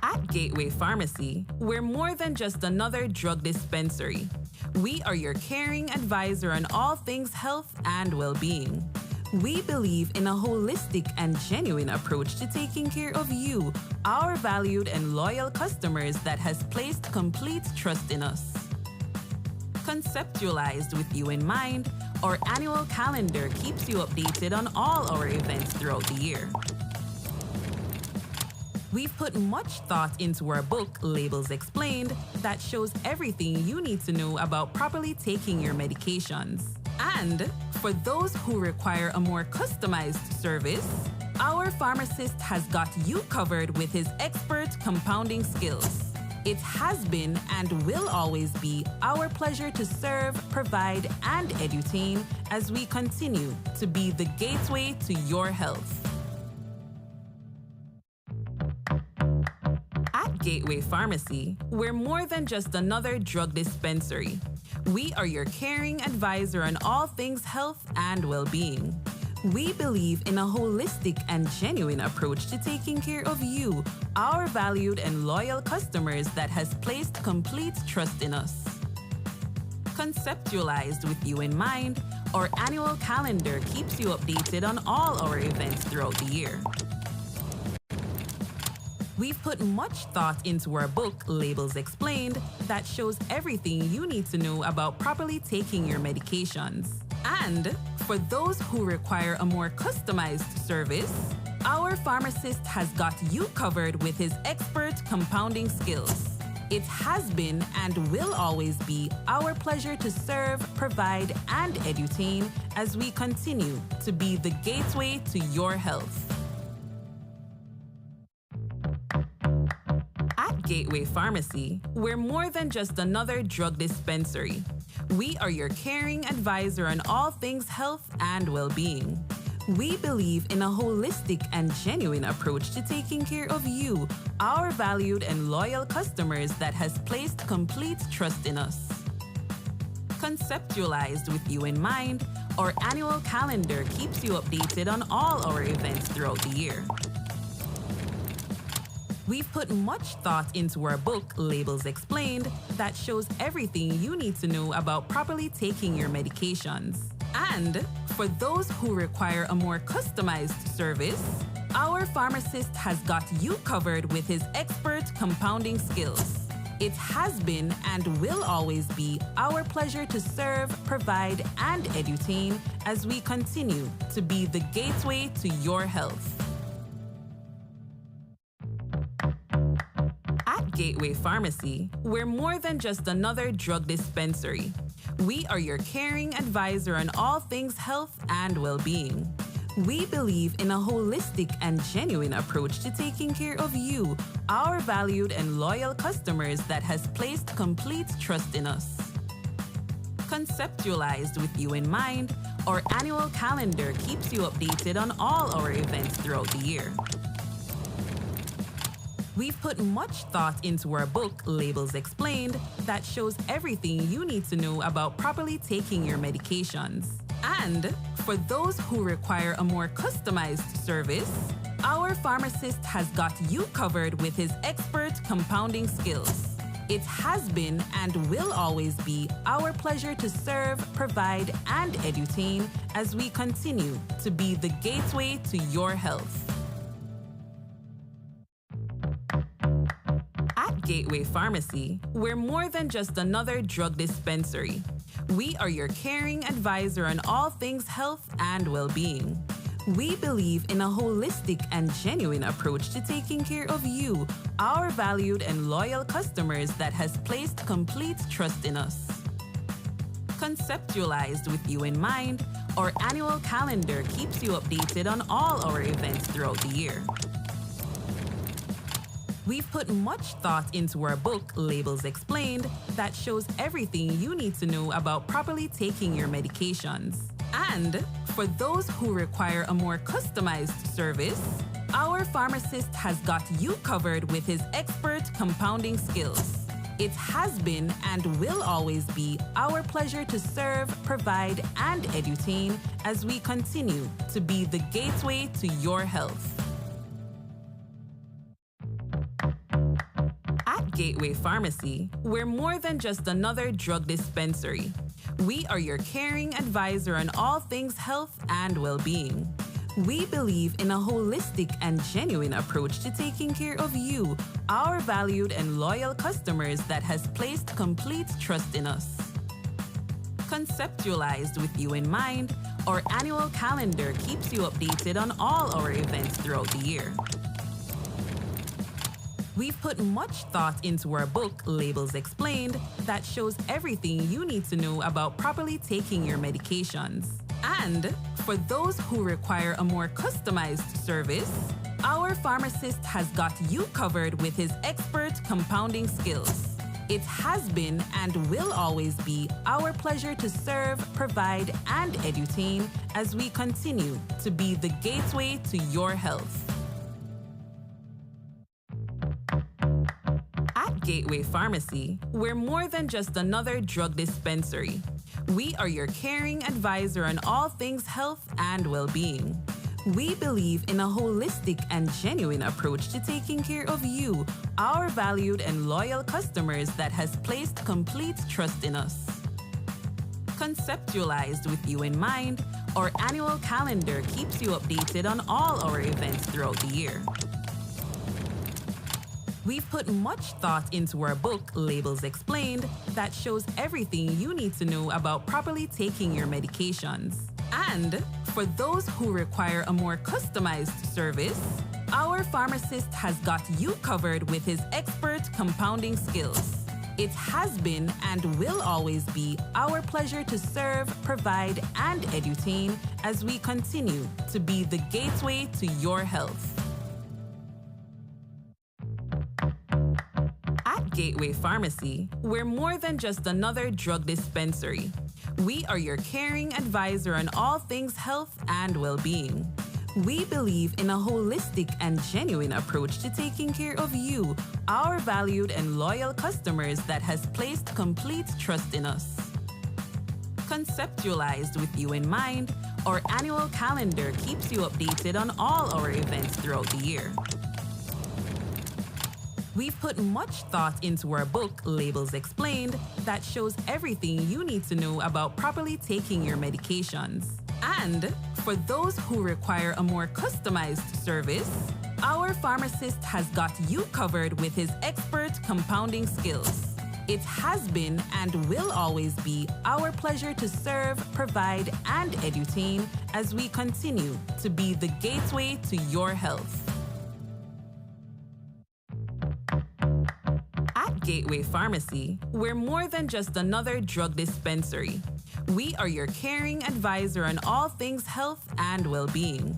At Gateway Pharmacy, we're more than just another drug dispensary. We are your caring advisor on all things health and well-being. We believe in a holistic and genuine approach to taking care of you, our valued and loyal customers that has placed complete trust in us. Conceptualized with you in mind, our annual calendar keeps you updated on all our events throughout the year. We've put much thought into our book, Labels Explained, that shows everything you need to know about properly taking your medications. And for those who require a more customized service, our pharmacist has got you covered with his expert compounding skills. It has been and will always be our pleasure to serve, provide, and edutain as we continue to be the gateway to your health. At Gateway Pharmacy, we're more than just another drug dispensary. We are your caring advisor on all things health and well-being. We believe in a holistic and genuine approach to taking care of you, our valued and loyal customers that has placed complete trust in us. Conceptualized with you in mind, our annual calendar keeps you updated on all our events throughout the year. We've put much thought into our book, Labels Explained, that shows everything you need to know about properly taking your medications. And for those who require a more customized service, our pharmacist has got you covered with his expert compounding skills. It has been and will always be our pleasure to serve, provide, and edutain as we continue to be the gateway to your health. At Gateway Pharmacy, we're more than just another drug dispensary. We are your caring advisor on all things health and well-being. We believe in a holistic and genuine approach to taking care of you, our valued and loyal customers that has placed complete trust in us. Conceptualized with you in mind, our annual calendar keeps you updated on all our events throughout the year. We've put much thought into our book, Labels Explained, that shows everything you need to know about properly taking your medications. And for those who require a more customized service, our pharmacist has got you covered with his expert compounding skills. It has been and will always be our pleasure to serve, provide, and edutain as we continue to be the gateway to your health. At Gateway Pharmacy, we're more than just another drug dispensary. We are your caring advisor on all things health and well-being. We believe in a holistic and genuine approach to taking care of you, our valued and loyal customers that has placed complete trust in us. Conceptualized with you in mind, our annual calendar keeps you updated on all our events throughout the year. We've put much thought into our book, Labels Explained, that shows everything you need to know about properly taking your medications. And for those who require a more customized service, our pharmacist has got you covered with his expert compounding skills. It has been and will always be our pleasure to serve, provide, and edutain as we continue to be the gateway to your health. At Gateway Pharmacy, we're more than just another drug dispensary. We are your caring advisor on all things health and well-being. We believe in a holistic and genuine approach to taking care of you, our valued and loyal customers that has placed complete trust in us. Conceptualized with you in mind, our annual calendar keeps you updated on all our events throughout the year. We've put much thought into our book, Labels Explained, that shows everything you need to know about properly taking your medications. And for those who require a more customized service, our pharmacist has got you covered with his expert compounding skills. It has been and will always be our pleasure to serve, provide, and edutain as we continue to be the gateway to your health. Gateway Pharmacy, we're more than just another drug dispensary. We are your caring advisor on all things health and well-being. We believe in a holistic and genuine approach to taking care of you, our valued and loyal customers that has placed complete trust in us. Conceptualized with you in mind, our annual calendar keeps you updated on all our events throughout the year. We've put much thought into our book, Labels Explained, that shows everything you need to know about properly taking your medications. And for those who require a more customized service, our pharmacist has got you covered with his expert compounding skills. It has been and will always be our pleasure to serve, provide, and edutain as we continue to be the gateway to your health. At Gateway Pharmacy, we're more than just another drug dispensary. We are your caring advisor on all things health and well-being. We believe in a holistic and genuine approach to taking care of you, our valued and loyal customers that has placed complete trust in us. Conceptualized with you in mind, our annual calendar keeps you updated on all our events throughout the year. We've put much thought into our book, Labels Explained, that shows everything you need to know about properly taking your medications. And for those who require a more customized service, our pharmacist has got you covered with his expert compounding skills. It has been and will always be our pleasure to serve, provide, and edutain as we continue to be the gateway to your health. At Gateway Pharmacy, we're more than just another drug dispensary. We are your caring advisor on all things health and well-being. We believe in a holistic and genuine approach to taking care of you, our valued and loyal customers that has placed complete trust in us. Conceptualized with you in mind, our annual calendar keeps you updated on all our events throughout the year. We've put much thought into our book, Labels Explained, that shows everything you need to know about properly taking your medications. And for those who require a more customized service, our pharmacist has got you covered with his expert compounding skills. It has been and will always be our pleasure to serve, provide, and edutain as we continue to be the gateway to your health. At Gateway Pharmacy, we're more than just another drug dispensary. We are your caring advisor on all things health and well-being.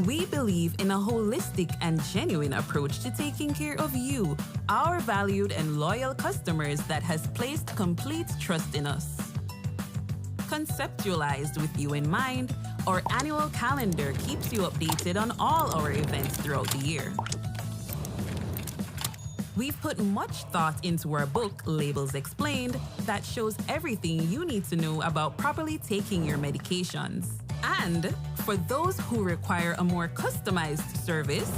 We believe in a holistic and genuine approach to taking care of you, our valued and loyal customers that has placed complete trust in us. Conceptualized with you in mind, our annual calendar keeps you updated on all our events throughout the year. We've put much thought into our book, Labels Explained, that shows everything you need to know about properly taking your medications. And for those who require a more customized service,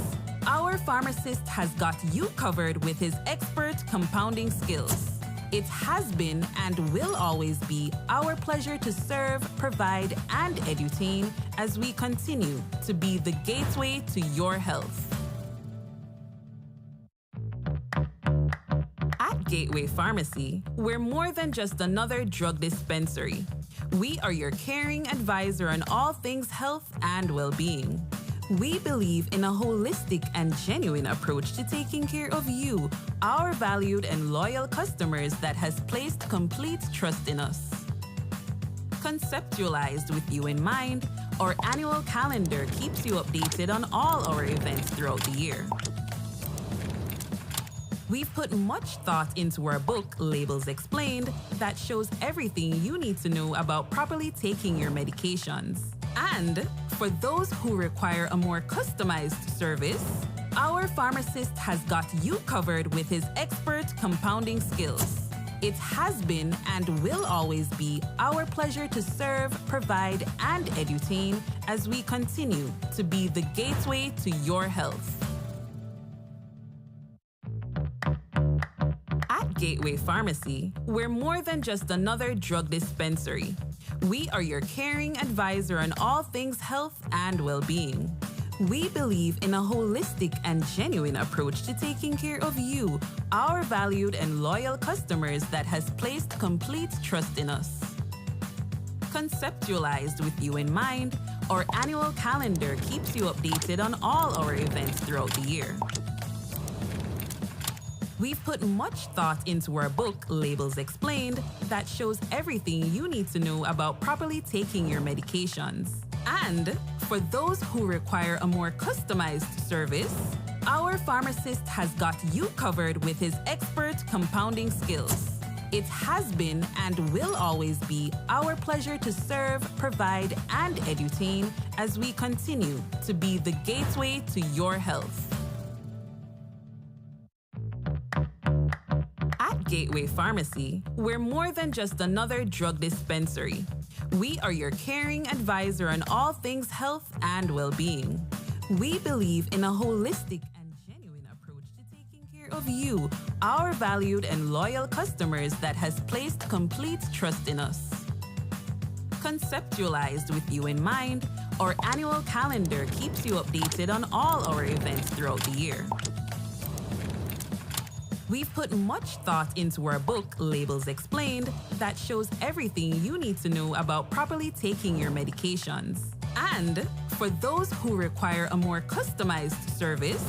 our pharmacist has got you covered with his expert compounding skills. It has been and will always be our pleasure to serve, provide, and edutain as we continue to be the gateway to your health. At Gateway Pharmacy, we're more than just another drug dispensary. We are your caring advisor on all things health and well-being. We believe in a holistic and genuine approach to taking care of you, our valued and loyal customers that has placed complete trust in us. Conceptualized with you in mind, our annual calendar keeps you updated on all our events throughout the year. We've put much thought into our book, Labels Explained, that shows everything you need to know about properly taking your medications. And for those who require a more customized service, our pharmacist has got you covered with his expert compounding skills. It has been and will always be our pleasure to serve, provide, and edutain as we continue to be the gateway to your health. Gateway Pharmacy, we're more than just another drug dispensary. We are your caring advisor on all things health and well-being. We believe in a holistic and genuine approach to taking care of you, our valued and loyal customers that has placed complete trust in us. Conceptualized with you in mind, our annual calendar keeps you updated on all our events throughout the year. We've put much thought into our book, Labels Explained, that shows everything you need to know about properly taking your medications. And for those who require a more customized service, our pharmacist has got you covered with his expert compounding skills. It has been and will always be our pleasure to serve, provide, and edutain as we continue to be the gateway to your health. At Gateway Pharmacy, we're more than just another drug dispensary. We are your caring advisor on all things health and well-being. We believe in a holistic and genuine approach to taking care of you, our valued and loyal customers that has placed complete trust in us. Conceptualized with you in mind, our annual calendar keeps you updated on all our events throughout the year. We've put much thought into our book, Labels Explained, that shows everything you need to know about properly taking your medications. And for those who require a more customized service,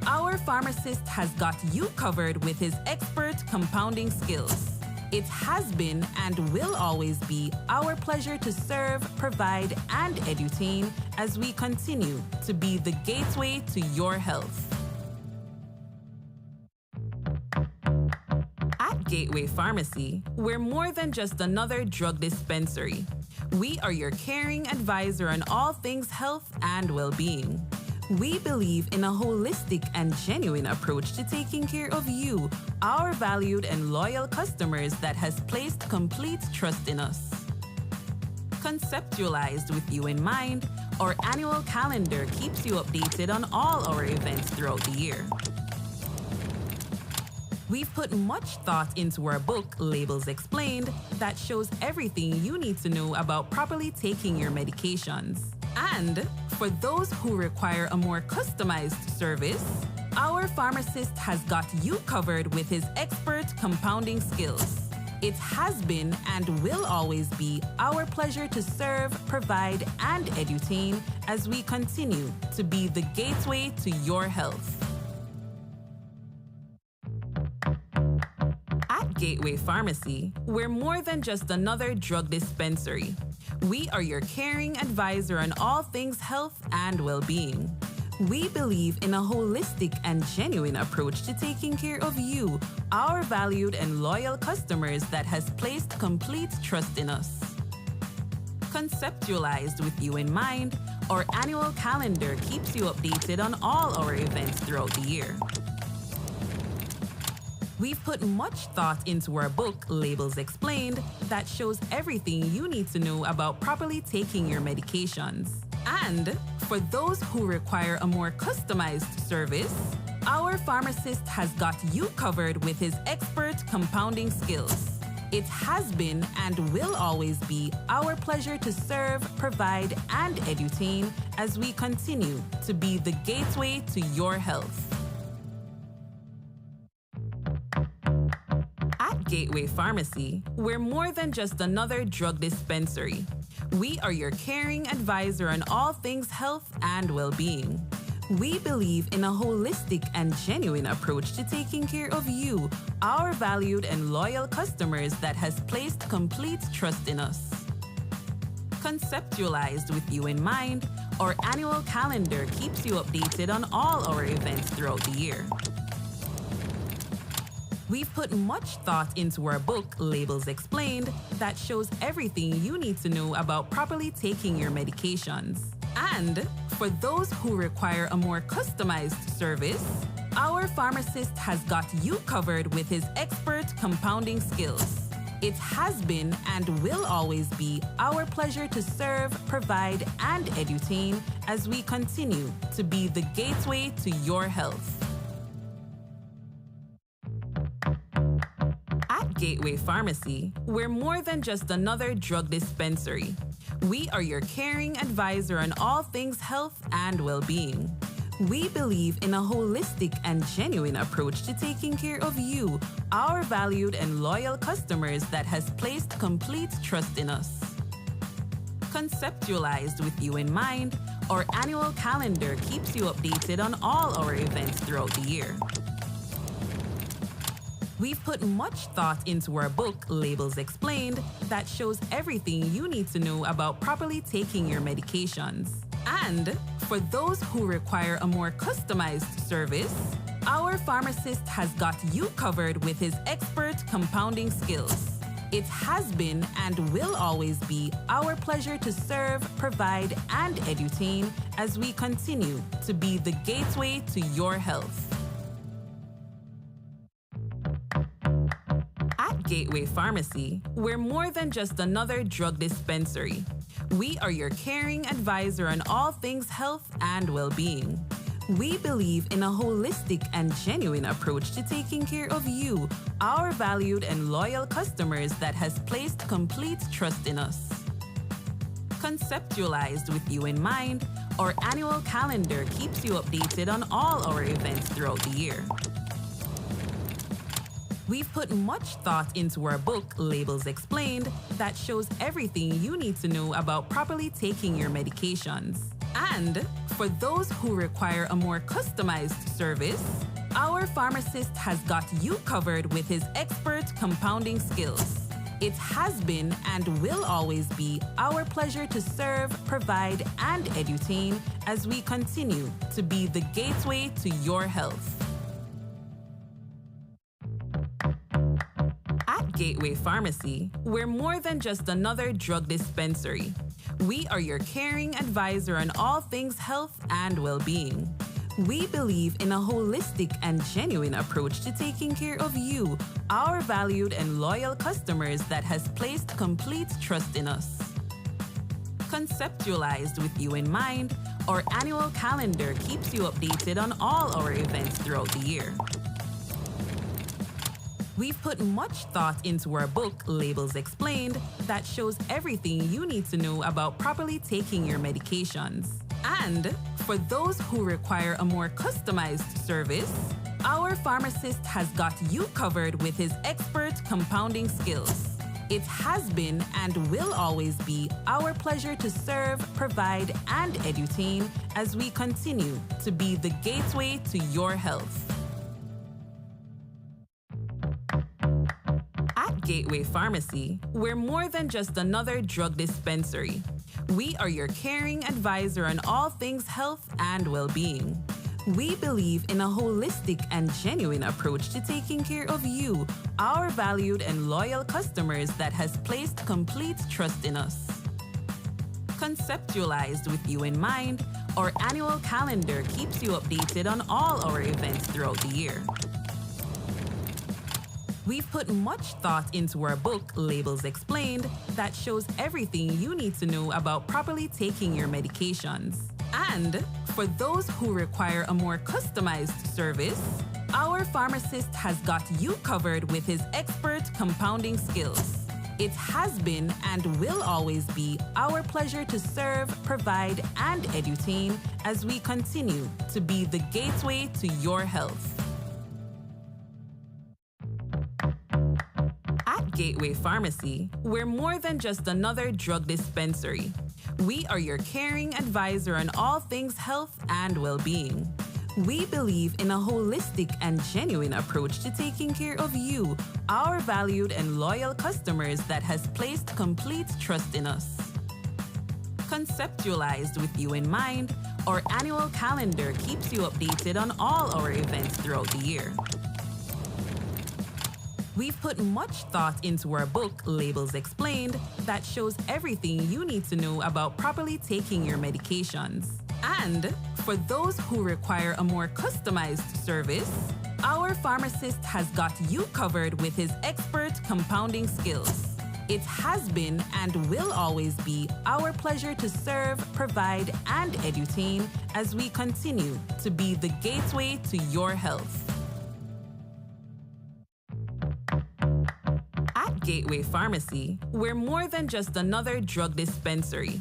our pharmacist has got you covered with his expert compounding skills. It has been and will always be our pleasure to serve, provide, and edutain as we continue to be the gateway to your health. At Gateway Pharmacy, we're more than just another drug dispensary. We are your caring advisor on all things health and well-being. We believe in a holistic and genuine approach to taking care of you, our valued and loyal customers that has placed complete trust in us. Conceptualized with you in mind, our annual calendar keeps you updated on all our events throughout the year. We've put much thought into our book, Labels Explained, that shows everything you need to know about properly taking your medications. And for those who require a more customized service, our pharmacist has got you covered with his expert compounding skills. It has been and will always be our pleasure to serve, provide, and edutain as we continue to be the gateway to your health. At Gateway Pharmacy, we're more than just another drug dispensary. We are your caring advisor on all things health and well-being. We believe in a holistic and genuine approach to taking care of you, our valued and loyal customers that has placed complete trust in us. Conceptualized with you in mind, our annual calendar keeps you updated on all our events throughout the year. We've put much thought into our book, Labels Explained, that shows everything you need to know about properly taking your medications. And for those who require a more customized service, our pharmacist has got you covered with his expert compounding skills. It has been and will always be our pleasure to serve, provide, and edutain as we continue to be the gateway to your health. At Gateway Pharmacy, we're more than just another drug dispensary. We are your caring advisor on all things health and well-being. We believe in a holistic and genuine approach to taking care of you, our valued and loyal customers that has placed complete trust in us. Conceptualized with you in mind, our annual calendar keeps you updated on all our events throughout the year. We've put much thought into our book, Labels Explained, that shows everything you need to know about properly taking your medications. And for those who require a more customized service, our pharmacist has got you covered with his expert compounding skills. It has been and will always be our pleasure to serve, provide, and edutain as we continue to be the gateway to your health. Gateway Pharmacy, we're more than just another drug dispensary. We are your caring advisor on all things health and well-being. We believe in a holistic and genuine approach to taking care of you, our valued and loyal customers that has placed complete trust in us. Conceptualized with you in mind, our annual calendar keeps you updated on all our events throughout the year. We've put much thought into our book, Labels Explained, that shows everything you need to know about properly taking your medications. And for those who require a more customized service, our pharmacist has got you covered with his expert compounding skills. It has been and will always be our pleasure to serve, provide, and edutain as we continue to be the gateway to your health. At Gateway Pharmacy, we're more than just another drug dispensary. We are your caring advisor on all things health and well-being. We believe in a holistic and genuine approach to taking care of you, our valued and loyal customers that has placed complete trust in us. Conceptualized with you in mind, our annual calendar keeps you updated on all our events throughout the year. We've put much thought into our book, Labels Explained, that shows everything you need to know about properly taking your medications. And for those who require a more customized service, our pharmacist has got you covered with his expert compounding skills. It has been and will always be our pleasure to serve, provide, and edutain as we continue to be the gateway to your health. At Gateway Pharmacy, we're more than just another drug dispensary. We are your caring advisor on all things health and well-being. We believe in a holistic and genuine approach to taking care of you, our valued and loyal customers that has placed complete trust in us. Conceptualized with you in mind, our annual calendar keeps you updated on all our events throughout the year. We've put much thought into our book, Labels Explained, that shows everything you need to know about properly taking your medications. And for those who require a more customized service, our pharmacist has got you covered with his expert compounding skills. It has been and will always be our pleasure to serve, provide, and edutain as we continue to be the gateway to your health. At Gateway Pharmacy, we're more than just another drug dispensary. We are your caring advisor on all things health and well-being. We believe in a holistic and genuine approach to taking care of you, our valued and loyal customers that has placed complete trust in us. Conceptualized with you in mind, our annual calendar keeps you updated on all our events throughout the year. We've put much thought into our book, Labels Explained, that shows everything you need to know about properly taking your medications. And for those who require a more customized service, our pharmacist has got you covered with his expert compounding skills. It has been and will always be our pleasure to serve, provide, and edutain as we continue to be the gateway to your health. At Gateway Pharmacy, we're more than just another drug dispensary. We are your caring advisor on all things health and well-being. We believe in a holistic and genuine approach to taking care of you, our valued and loyal customers that has placed complete trust in us. Conceptualized with you in mind, our annual calendar keeps you updated on all our events throughout the year. We've put much thought into our book, Labels Explained, that shows everything you need to know about properly taking your medications. And for those who require a more customized service, our pharmacist has got you covered with his expert compounding skills. It has been and will always be our pleasure to serve, provide, and edutain as we continue to be the gateway to your health. Gateway Pharmacy, we're more than just another drug dispensary.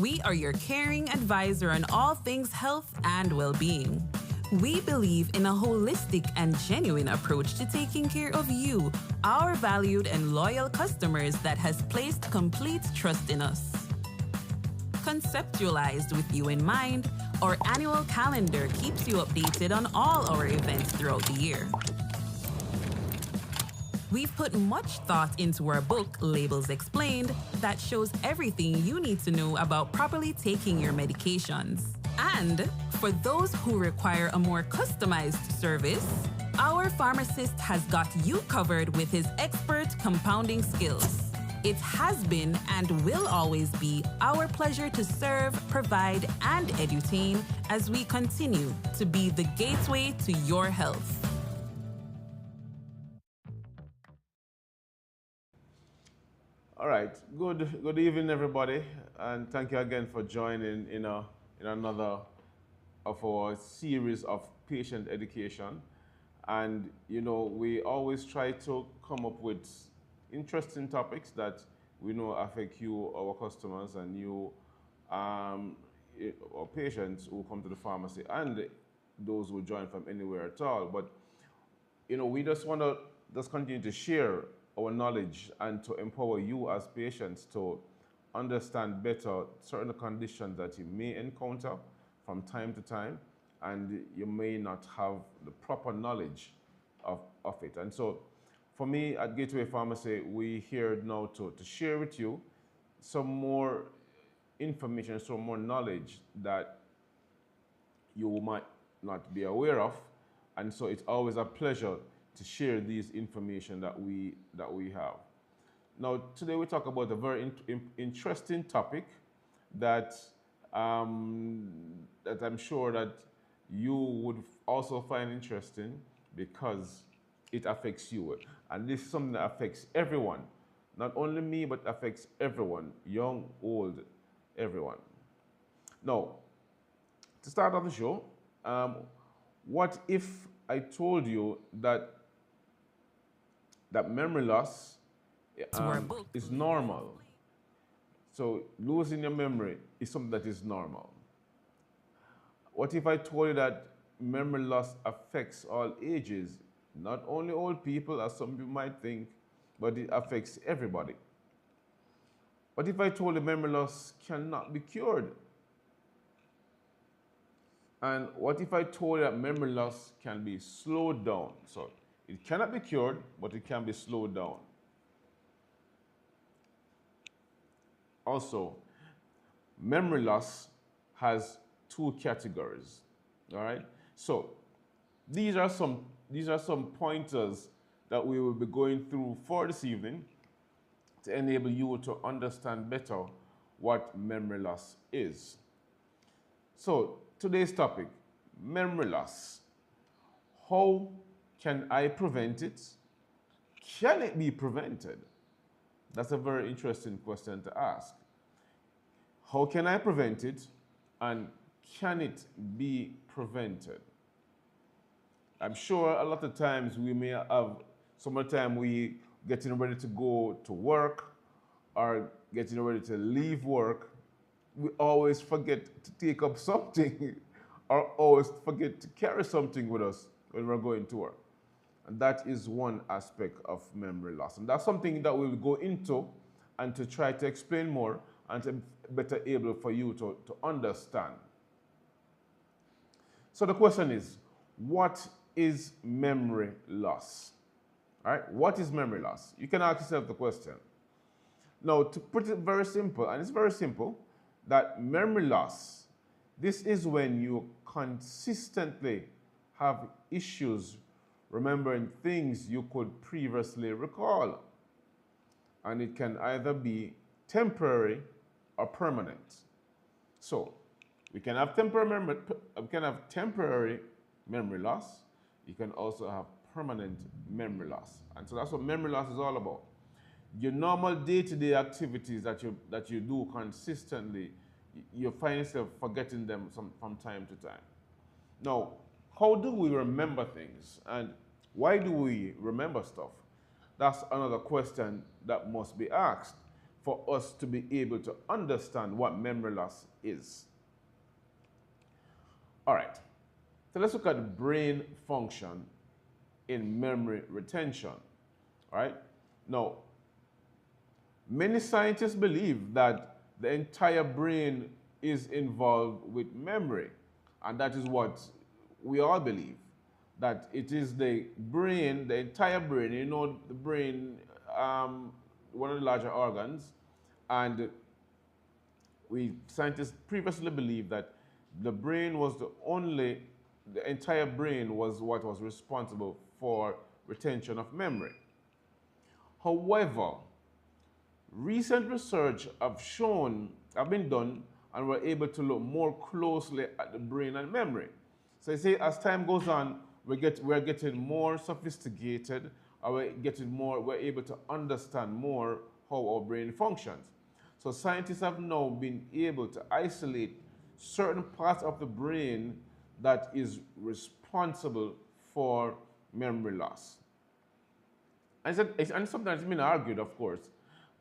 We are your caring advisor on all things health and well-being. We believe in a holistic and genuine approach to taking care of you, our valued and loyal customers that has placed complete trust in us. Conceptualized with you in mind, our annual calendar keeps you updated on all our events throughout the year. We've put much thought into our book, Labels Explained, that shows everything you need to know about properly taking your medications. And for those who require a more customized service, our pharmacist has got you covered with his expert compounding skills. It has been and will always be our pleasure to serve, provide, and edutain as we continue to be the gateway to your health. All right. Good evening, everybody, and thank you again for joining in another of our series of patient education. And we always try to come up with interesting topics that we know affect you, our customers, and you, our patients who come to the pharmacy, and those who join from anywhere at all. But we just want to continue to share our knowledge and to empower you as patients to understand better certain conditions that you may encounter from time to time, and you may not have the proper knowledge of it. And so for me at Gateway Pharmacy, we're here now to share with you some more information, some more knowledge that you might not be aware of. And so it's always a pleasure to share these information that we have. Now, today we talk about a very interesting topic that that I'm sure that you would also find interesting because it affects you. And this is something that affects everyone, not only me, but affects everyone, young, old, everyone. Now, to start off the show, what if I told you that memory loss is normal? So losing your memory is something that is normal. What if I told you that memory loss affects all ages, not only old people, as some people might think, but it affects everybody? What if I told you memory loss cannot be cured? And what if I told you that memory loss can be slowed down? So it cannot be cured, but it can be slowed down. Also, memory loss has two categories. All right? So these are some pointers that we will be going through for this evening to enable you to understand better what memory loss is. So today's topic, memory loss. How can I prevent it? Can it be prevented? That's a very interesting question to ask. How can I prevent it, and can it be prevented? I'm sure a lot of times we may have, some of the time we getting ready to go to work or getting ready to leave work, we always forget to take up something or always forget to carry something with us when we're going to work. And that is one aspect of memory loss. And that's something that we'll go into and to try to explain more and to better able for you to understand. So the question is, what is memory loss? All right, what is memory loss? You can ask yourself the question. Now, to put it very simple, and it's very simple, that memory loss, this is when you consistently have issues remembering things you could previously recall. And it can either be temporary or permanent. So we can have temporary memory loss. You can also have permanent memory loss. And so that's what memory loss is all about. Your normal day-to-day activities that you do consistently, you find yourself forgetting them from time to time. Now, how do we remember things, and why do we remember stuff? That's another question that must be asked for us to be able to understand what memory loss is. All right, so let's look at brain function in memory retention. All right, now many scientists believe that the entire brain is involved with memory, and that is what we all believe, that it is the brain, the entire brain. You know, the brain, one of the larger organs, and we scientists previously believed that the brain was the entire brain was what was responsible for retention of memory. However, recent research have been done, and we're able to look more closely at the brain and memory. So you see, as time goes on, we're getting more sophisticated, or we're able to understand more how our brain functions. So scientists have now been able to isolate certain parts of the brain that is responsible for memory loss. And sometimes it's been argued, of course.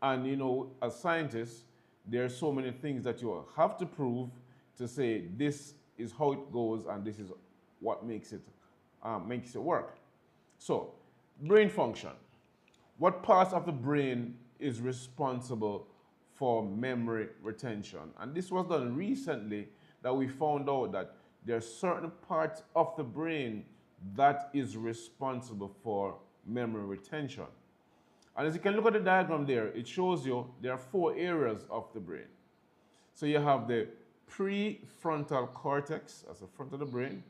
And you know, as scientists, there are so many things that you have to prove to say this is how it goes and this is what makes it work. So, brain function. What parts of the brain is responsible for memory retention? And this was done recently, that we found out that there are certain parts of the brain that is responsible for memory retention. And as you can look at the diagram there, it shows you there are 4 areas of the brain. So you have the prefrontal cortex, as the front of the brain.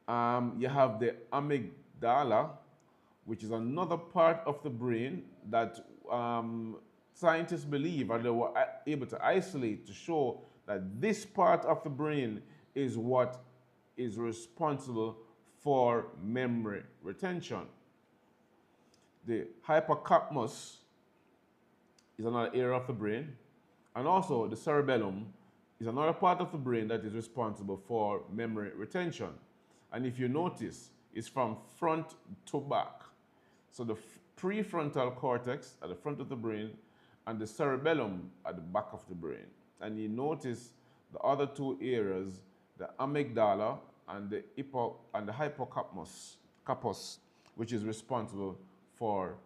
You have the amygdala, which is another part of the brain that scientists believe, or they were able to isolate to show that this part of the brain is what is responsible for memory retention. The hippocampus is another area of the brain, and also the cerebellum is another part of the brain that is responsible for memory retention. And if you notice, it's from front to back. So the prefrontal cortex at the front of the brain and the cerebellum at the back of the brain. And you notice the other 2 areas, the amygdala and the hippocampus, which is responsible for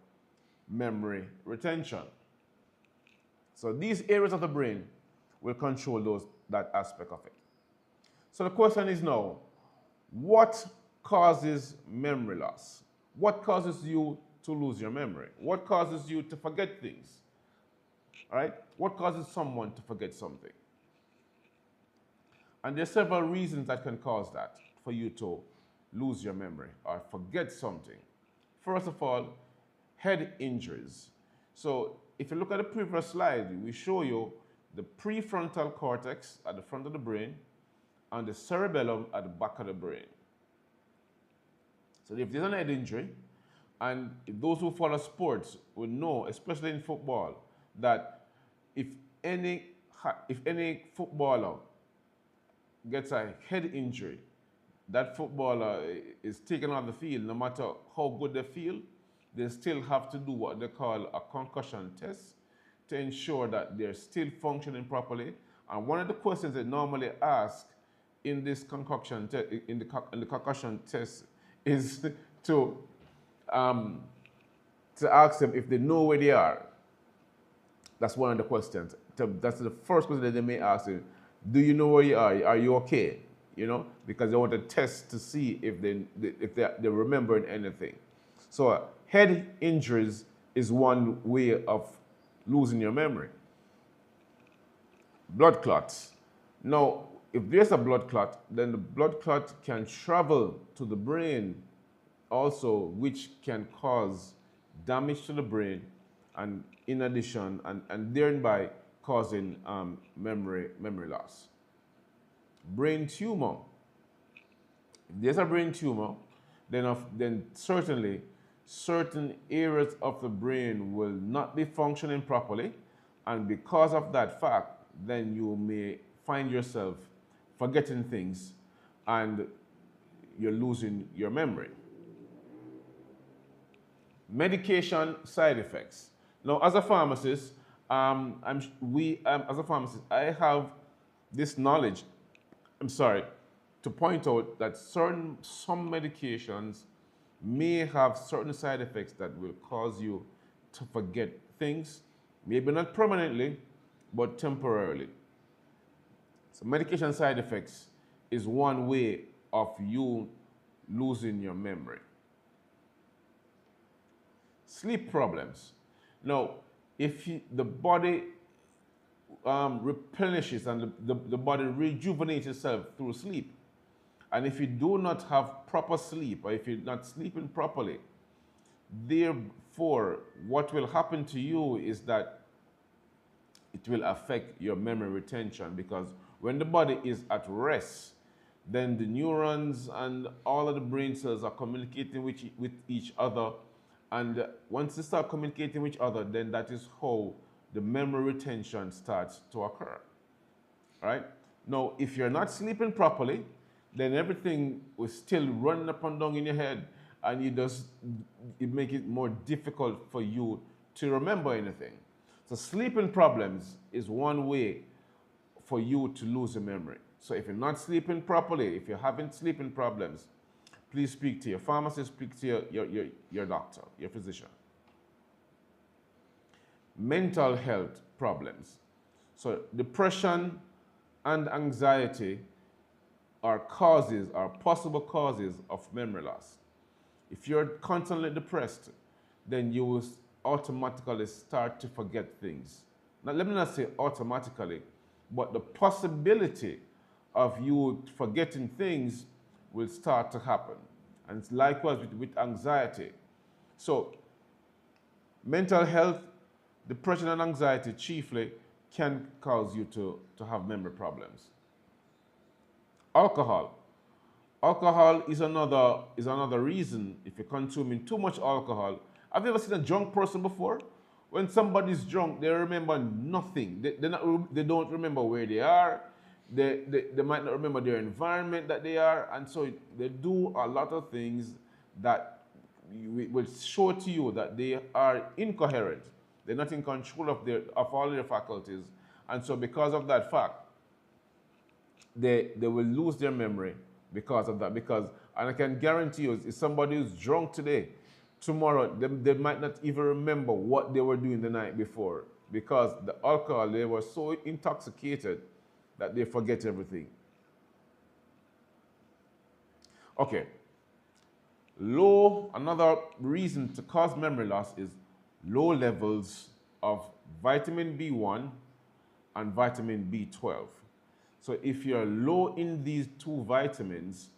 memory retention. So these areas of the brain will control that aspect of it. So the question is now, what causes memory loss? What causes you to lose your memory? What causes you to forget things? All right? What causes someone to forget something? And there are several reasons that can cause that, for you to lose your memory or forget something. First of all, head injuries. So if you look at the previous slide, we show you the prefrontal cortex at the front of the brain and the cerebellum at the back of the brain. So if there's an head injury, and those who follow sports will know, especially in football, that if any footballer gets a head injury, that footballer is taken off the field. No matter how good they feel, they still have to do what they call a concussion test to ensure that they're still functioning properly. And one of the questions they normally ask in this concussion test is to ask them if they know where they are. That's one of the questions. That's the first question that they may ask you. Do you know where you are? Are you okay? You know, because they want to test to see if they're remembering anything. So head injuries is one way of losing your memory. Blood clots. Now, if there's a blood clot, then the blood clot can travel to the brain also, which can cause damage to the brain, and in addition, and thereby causing memory loss. Brain tumor. If there's a brain tumor, then certainly certain areas of the brain will not be functioning properly, and because of that fact, then you may find yourself forgetting things and you're losing your memory. Medication side effects. Now, as a pharmacist, as a pharmacist, I have this knowledge, I'm sorry, to point out that some medications may have certain side effects that will cause you to forget things, maybe not permanently, but temporarily. So medication side effects is one way of you losing your memory. Sleep problems. Now, if the body replenishes and the body rejuvenates itself through sleep, and if you do not have proper sleep, or if you're not sleeping properly, therefore, what will happen to you is that it will affect your memory retention, because when the body is at rest, then the neurons and all of the brain cells are communicating with each other. And once they start communicating with each other, then that is how the memory retention starts to occur. All right? Now, if you're not sleeping properly, then everything will still running up and down in your head, and it make it more difficult for you to remember anything. So sleeping problems is one way for you to lose your memory. So if you're not sleeping properly, if you're having sleeping problems, please speak to your pharmacist, speak to your doctor, your physician. Mental health problems. So depression and anxiety are possible causes of memory loss. If you're constantly depressed, then you will automatically start to forget things. Now, let me not say automatically, but the possibility of you forgetting things will start to happen. And it's likewise with anxiety. So, mental health, depression and anxiety chiefly can cause you to have memory problems. Alcohol. Alcohol is another reason. If you're consuming too much alcohol. Have you ever seen a drunk person before? When somebody's drunk, they remember nothing. They don't remember where they are. They might not remember their environment that they are. And so they do a lot of things that will show to you that they are incoherent. They're not in control of all their faculties. And so because of that fact, they will lose their memory because of that. And I can guarantee you, if somebody is drunk today, tomorrow they might not even remember what they were doing the night before, because the alcohol, they were so intoxicated that they forget everything. Okay. Another reason to cause memory loss is low levels of vitamin B1 and vitamin B12. So if you're low in these two vitamins,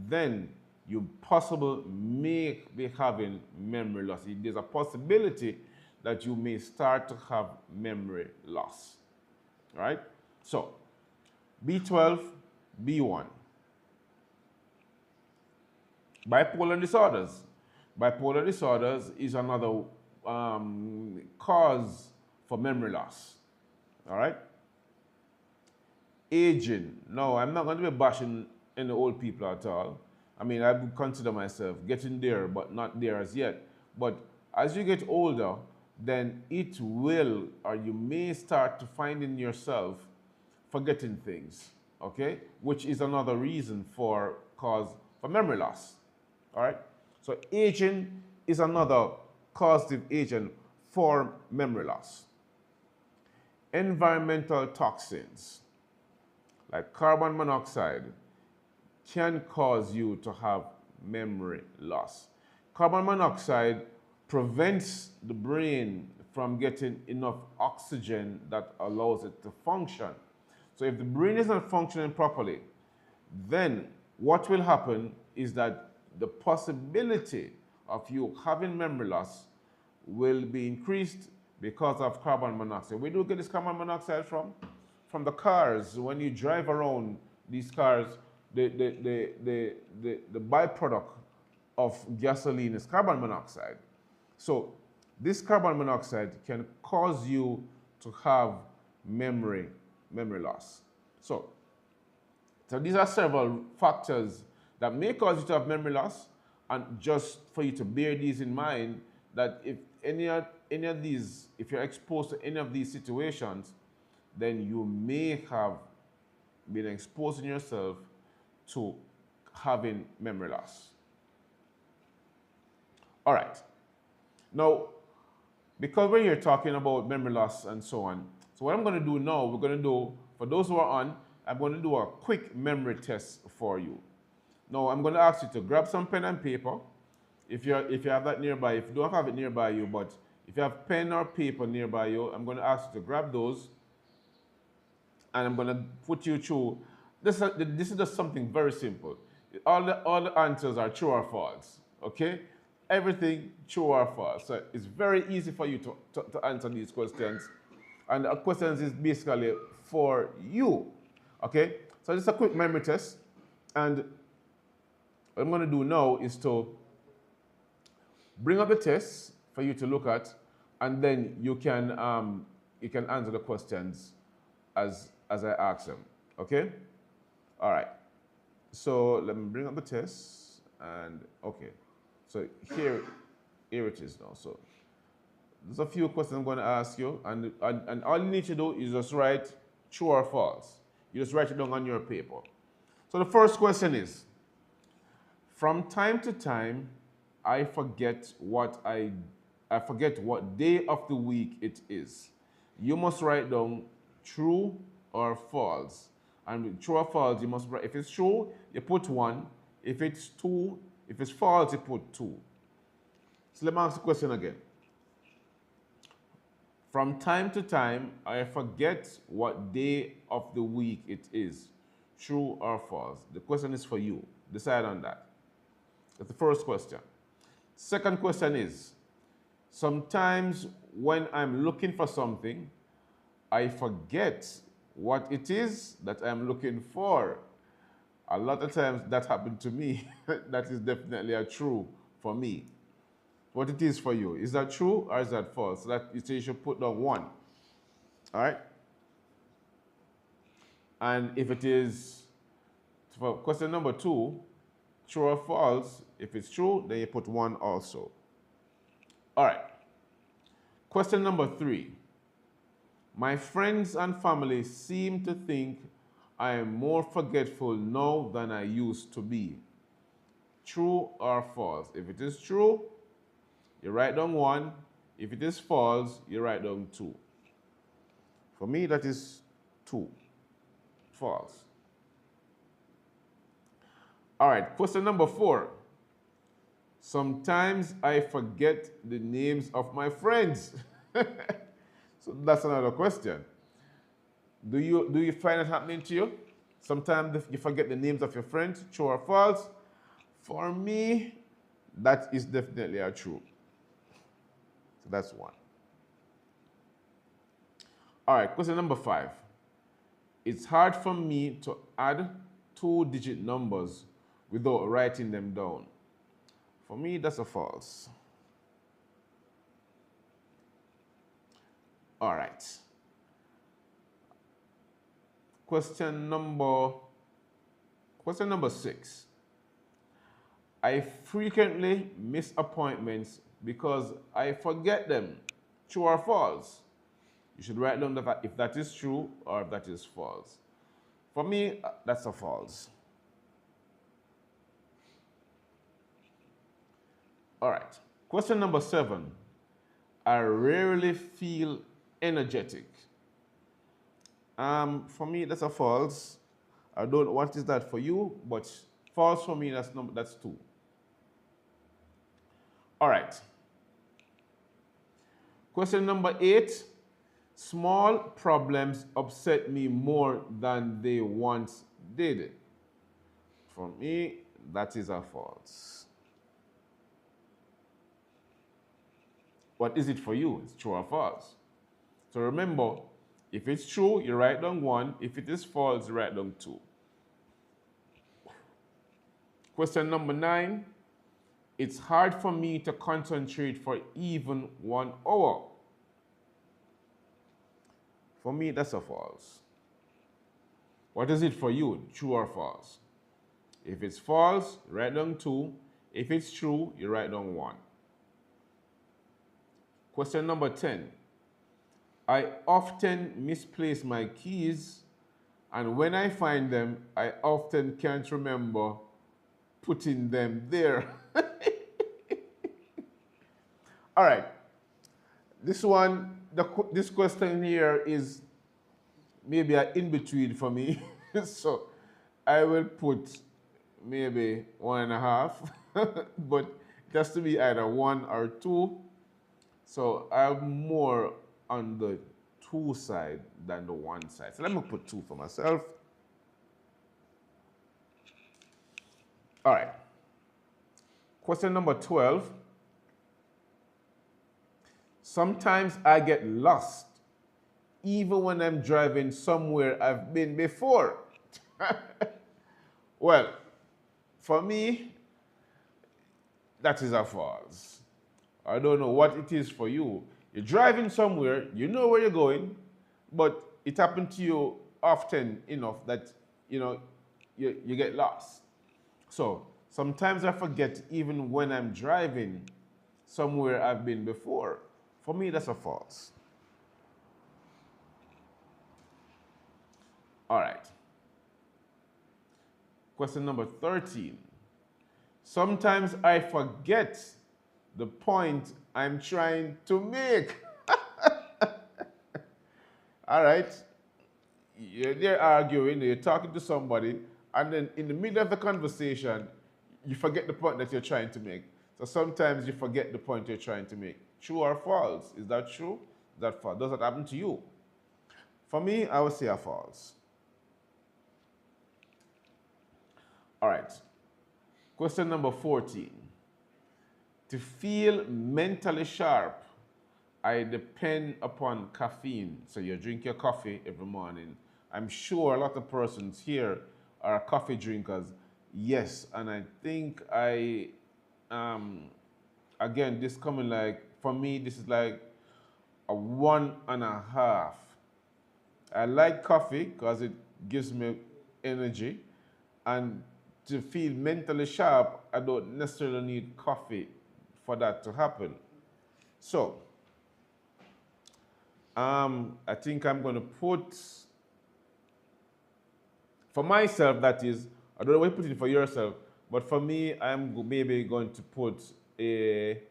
then you possibly may be having memory loss. There's a possibility that you may start to have memory loss. All right? So, B12, B1. Bipolar disorders. Bipolar disorders is another cause for memory loss. All right? Aging. No, I'm not going to be bashing any old people at all. I mean, I would consider myself getting there, but not there as yet. But as you get older, then it will, or you may start to finding yourself forgetting things, okay? Which is another reason for memory loss, all right? So aging is another causative agent for memory loss. Environmental toxins, like carbon monoxide, can cause you to have memory loss. Carbon monoxide prevents the brain from getting enough oxygen that allows it to function. So if the brain is not functioning properly, then what will happen is that the possibility of you having memory loss will be increased because of carbon monoxide. Where do you get this carbon monoxide from? From the cars. When you drive around these cars, the byproduct of gasoline is carbon monoxide. So this carbon monoxide can cause you to have memory loss. So these are several factors that may cause you to have memory loss, and just for you to bear these in mind, that if if you're exposed to any of these situations, then you may have been exposing yourself to having memory loss. All right. Now, because when you're talking about memory loss and so on, so what I'm going to do now, we're going to do, for those who are on, I'm going to do a quick memory test for you. Now, I'm going to ask you to grab some pen and paper, if you have that nearby. If you don't have it nearby you, but if you have pen or paper nearby you, I'm going to ask you to grab those, and I'm going to put you through. This is just something very simple. All the answers are true or false, okay? Everything true or false. So it's very easy for you to answer these questions. And the questions is basically for you, okay? So just a quick memory test. And what I'm going to do now is to bring up the test for you to look at, and then you can answer the questions as I ask them, okay? All right. So let me bring up the test, and okay. So here it is now. So there's a few questions I'm going to ask you, and all you need to do is just write true or false. You just write it down on your paper. So the first question is, from time to time, I forget what day of the week it is. You must write down true or false. And with true or false, you must write. If it's true, you put 1. If it's false, you put 2. So let me ask the question again. From time to time, I forget what day of the week it is. True or false? The question is for you. Decide on that. That's the first question. Second question is, sometimes when I'm looking for something, I forget what it is that I'm looking for. A lot of times that happened to me. That is definitely a true for me. What it is for you. Is that true or is that false? So that you should put down 1. All right? And if it is, for question number 2, true or false, if it's true, then you put 1 also. All right. Question number 3. My friends and family seem to think I am more forgetful now than I used to be. True or false? If it is true, you write down 1. If it is false, you write down 2. For me, that is 2. False. All right, question number 4. Sometimes I forget the names of my friends. So that's another question. Do you find it happening to you? Sometimes you forget the names of your friends, true or false? For me, that is definitely a true. So that's 1. All right, question number 5. It's hard for me to add 2-digit numbers without writing them down. For me, that's a false. All right. Question number 6. I frequently miss appointments because I forget them. True or false? You should write down if that is true or if that is false. For me, that's a false. All right. Question number 7. I rarely feel energetic. For me, that's a false. I don't know what is that for you, but false for me, that's 2. All right. Question number 8. Small problems upset me more than they once did. For me, that is a false. What is it for you? It's true or false? So remember, if it's true, you write down 1. If it is false, you write down 2. Question number 9. It's hard for me to concentrate for even 1 hour. For me, that's a false. What is it for you? True or false? If it's false, write down 2. If it's true, you write down 1. Question number 10. I often misplace my keys, and when I find them, I often can't remember putting them there. All right. This one, this question here is maybe an in-between for me. So I will put maybe 1.5, but it has to be either 1 or 2. So I'm more on the 2 side than the 1 side. So let me put 2 for myself. All right. Question number 12. Sometimes I get lost even when I'm driving somewhere I've been before. Well, for me, that is a false. I don't know what it is for you. You're driving somewhere, you know where you're going, but it happened to you often enough that you get lost. So sometimes I forget even when I'm driving somewhere I've been before. For me, that's a false. All right. Question number 13. Sometimes I forget the point I'm trying to make. All right. You're there arguing, you're talking to somebody, and then in the middle of the conversation, you forget the point that you're trying to make. So sometimes you forget the point you're trying to make. True or false? Is that true? Is that false? Does that happen to you? For me, I would say a false. All right. Question number 14. To feel mentally sharp, I depend upon caffeine. So you drink your coffee every morning. I'm sure a lot of persons here are coffee drinkers. Yes, and I think again, this coming like, for me, this is like a 1.5. I like coffee because it gives me energy, and to feel mentally sharp, I don't necessarily need coffee for that to happen. So, I think I'm going to put, for myself, that is, I don't know what you put it for yourself, but for me, I'm maybe going to put a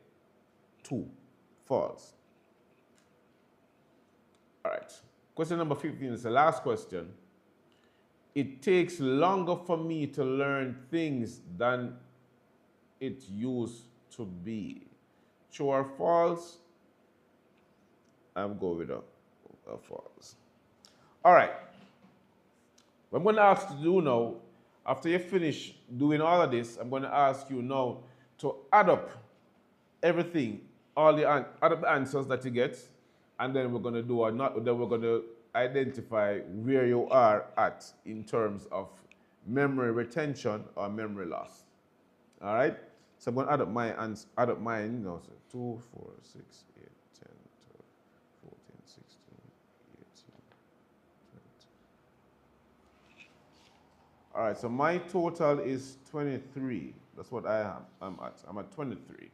2, false. All right. Question number 15 is the last question. It takes longer for me to learn things than it used to be. True or false? I'm going with a false. All right. What I'm going to ask you to do now, after you finish doing all of this, I'm going to ask you now to add up everything, add up the answers that you get, and then we're going to do then we're going to identify where you are at in terms of memory retention or memory loss. All right? So I'm going to add up mine, so 2, 4, 6, 8, 10, 12, 14, 16, 18, 20. All right, so my total is 23. That's what I'm at. I'm at 23.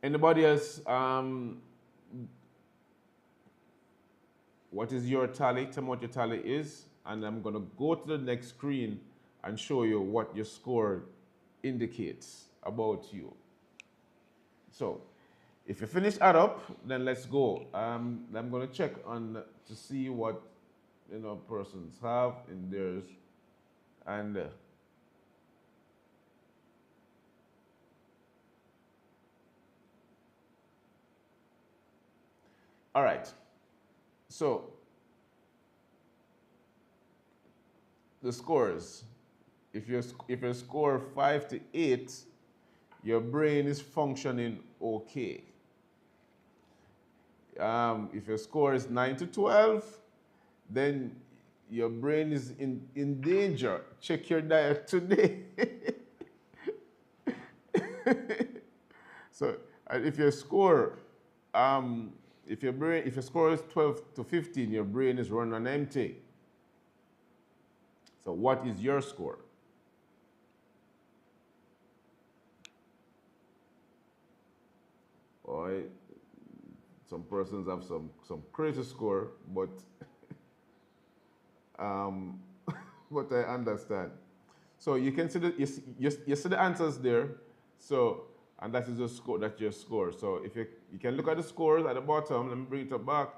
Anybody else? What is your tally? Tell me what your tally is, and I'm going to go to the next screen and show you what your score indicates about you. So, if you finish add up, then let's go. I'm going to check on to see what persons have in theirs, and all right. So, the scores. If you score 5 to 8, your brain is functioning okay. If your score is 9 to 12, then your brain is in danger. Check your diet today. So, if your score if your score is 12 to 15, your brain is running on empty. So what is your score? Or some persons have some crazy score, but um, but I understand. So you can see you see the answers there. So and that is the score, that's your score. So if you can look at the scores at the bottom, let me bring it up back,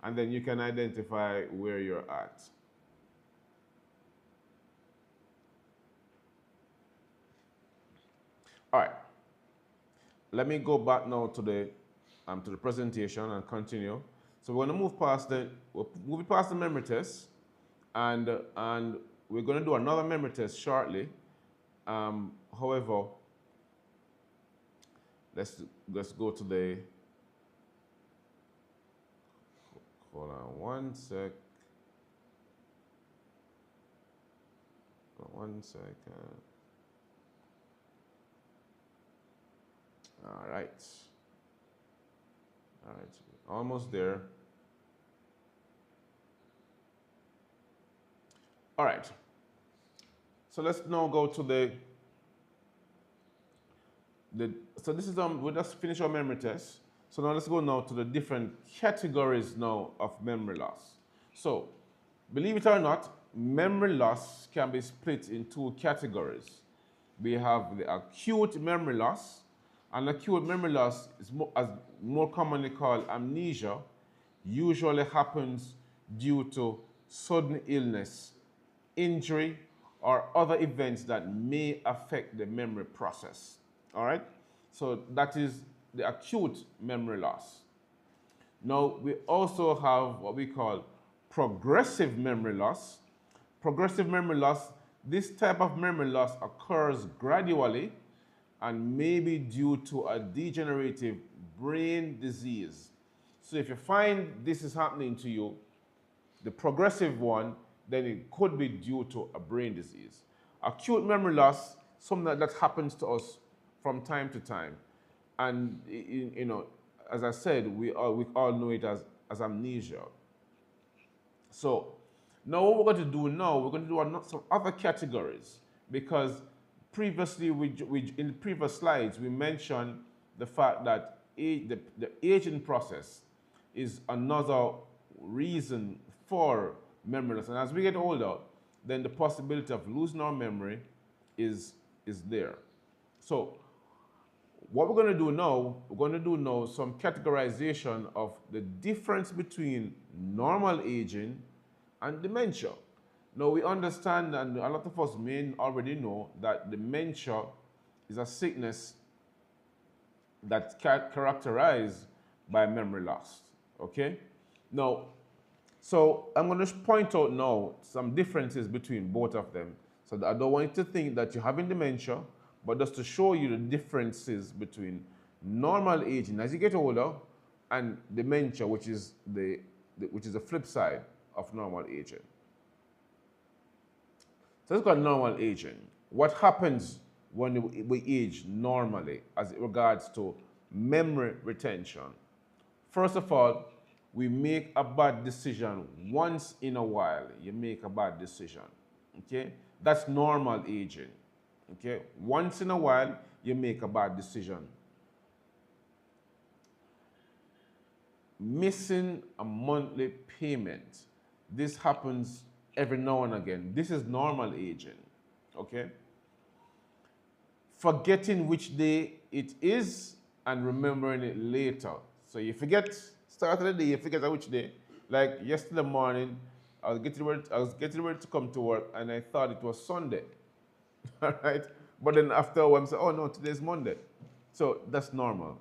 and then you can identify where you're at. All right. Let me go back now to the presentation and continue. So we're going to move past the memory test, and we're going to do another memory test shortly. However, let's go to the. Hold on one sec. One second. All right. All right. Almost there. All right. So let's now go to so this is we just finished our memory test. So now let's go now to the different categories now of memory loss. So believe it or not, memory loss can be split in two categories. We have the acute memory loss, and acute memory loss is more commonly called amnesia, usually happens due to sudden illness, injury, or other events that may affect the memory process. All right? So that is the acute memory loss. Now, we also have what we call progressive memory loss. Progressive memory loss, this type of memory loss occurs gradually and may be due to a degenerative brain disease. So if you find this is happening to you, the progressive one, then it could be due to a brain disease. Acute memory loss, something that happens to us from time to time. And, you know, as I said, we all know it as amnesia. So now what we're going to do now, we're going to do some other categories, because previously, in the previous slides, we mentioned the fact that the aging process is another reason for memory loss. And as we get older, then the possibility of losing our memory is there. So what we're going to do now, some categorization of the difference between normal aging and dementia. Now we understand, and a lot of us may already know, that dementia is a sickness that's characterized by memory loss. Okay? Now, so I'm going to point out now some differences between both of them. So I don't want you to think that you're having dementia, but just to show you the differences between normal aging as you get older and dementia, which is the flip side of normal aging. So let's go to normal aging. What happens when we age normally as it regards to memory retention? First of all, we make a bad decision once in a while. You make a bad decision, okay? That's normal aging, okay? Once in a while, you make a bad decision. Missing a monthly payment. This happens every now and again. This is normal aging, okay? Forgetting which day it is and remembering it later. So you forget, start of the day, you forget which day. Like yesterday morning, I was getting ready to come to work and I thought it was Sunday, all right? But then after a while, I'm saying, oh no, today's Monday. So that's normal.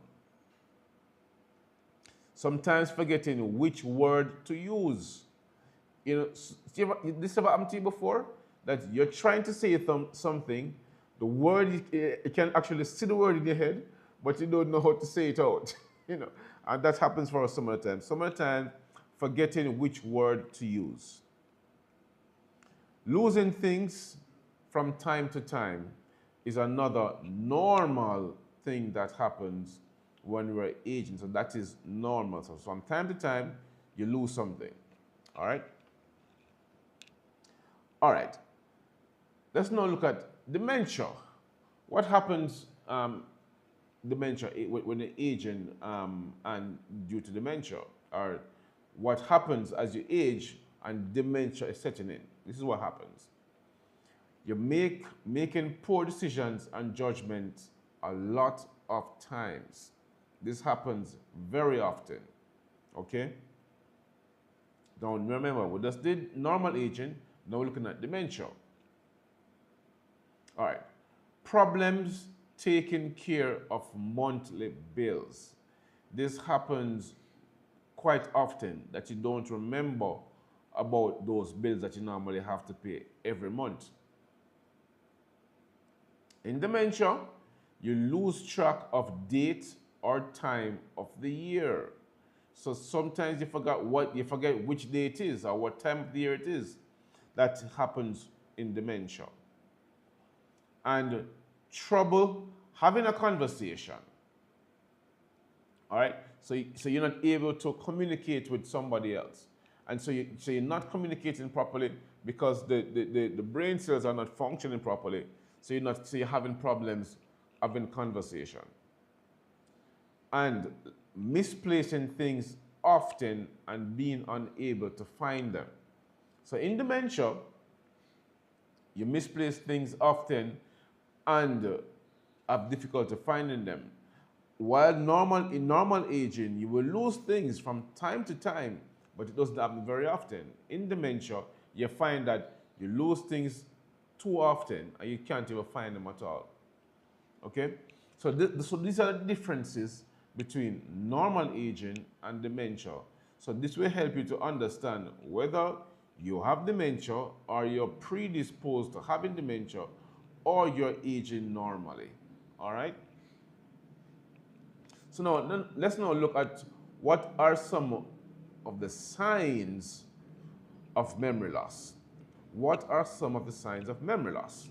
Sometimes forgetting which word to use. You know, this ever happened to you before? That you're trying to say something, the word, you can actually see the word in your head, but you don't know how to say it out. You know, and that happens for us some of the time. Some of the time, forgetting which word to use. Losing things from time to time is another normal thing that happens when we're aging. So that is normal. So from time to time, you lose something. All right? All right. Let's now look at dementia. What happens dementia, when they're aging and due to dementia, or what happens as you age and dementia is setting in. This is what happens. You making poor decisions and judgments a lot of times. This happens very often, okay? Now remember, we just did normal aging, now we're looking at dementia. All right, problems taking care of monthly bills. This happens quite often that you don't remember about those bills that you normally have to pay every month. In dementia, you lose track of date or time of the year. So sometimes you forget which day it is or what time of the year it is. That happens in dementia. And trouble having a conversation. All right? So you're not able to communicate with somebody else. And so you're not communicating properly because the brain cells are not functioning properly. So you're having problems having conversation. And misplacing things often and being unable to find them. So in dementia, you misplace things often and have difficulty finding them. While in normal aging, you will lose things from time to time, but it doesn't happen very often. In dementia, you find that you lose things too often and you can't even find them at all. Okay? So these are the differences between normal aging and dementia. So this will help you to understand whether you have dementia or you're predisposed to having dementia or you're aging normally. All right? So now let's now look at what are some of the signs of memory loss. What are some of the signs of memory loss?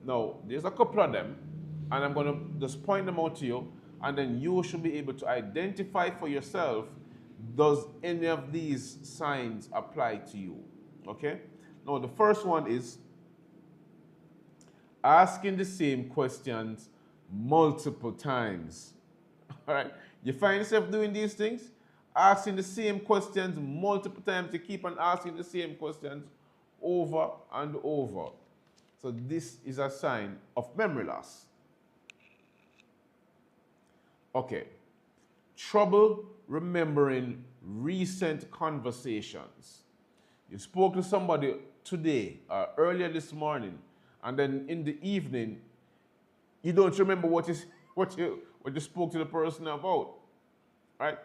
Now, there's a couple of them, and I'm going to just point them out to you, and then you should be able to identify for yourself, does any of these signs apply to you? Okay? Now, the first one is asking the same questions multiple times. All right? You find yourself doing these things, asking the same questions multiple times. You keep on asking the same questions over and over. So this is a sign of memory loss. Okay. Trouble remembering recent conversations. You spoke to somebody today or earlier this morning, and then in the evening, you don't remember what you spoke to the person about, right?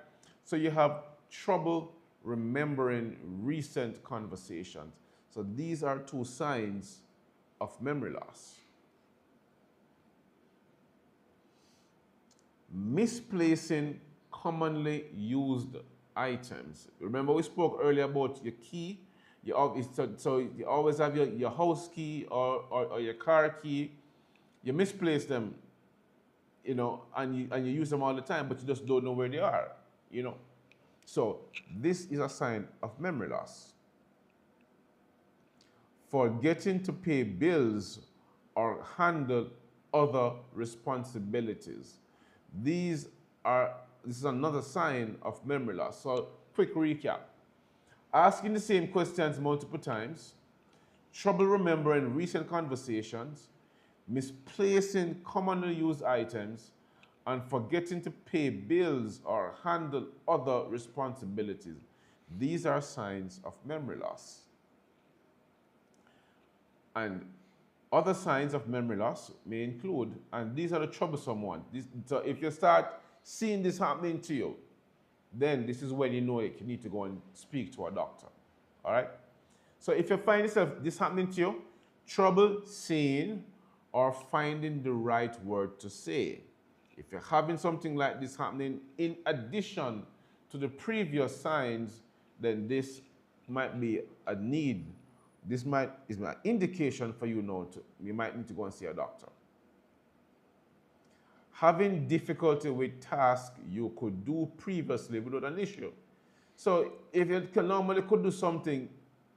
So you have trouble remembering recent conversations. So these are two signs of memory loss. Misplacing commonly used items. Remember we spoke earlier about your key. So you always have your house key or your car key. You misplace them, and you use them all the time, but you just don't know where they are, So this is a sign of memory loss. Forgetting to pay bills or handle other responsibilities. This is another sign of memory loss. So quick recap. Asking the same questions multiple times, trouble remembering recent conversations, misplacing commonly used items, and forgetting to pay bills or handle other responsibilities. These are signs of memory loss. And other signs of memory loss may include, and these are the troublesome ones. So if you start seeing this happening to you, then this is when you know you need to go and speak to a doctor. All right? So if you find this happening to you, trouble saying or finding the right word to say. If you're having something like this happening in addition to the previous signs, then this might be a need. This is an indication for you now you might need to go and see a doctor. Having difficulty with tasks you could do previously without an issue. So if you normally could do something,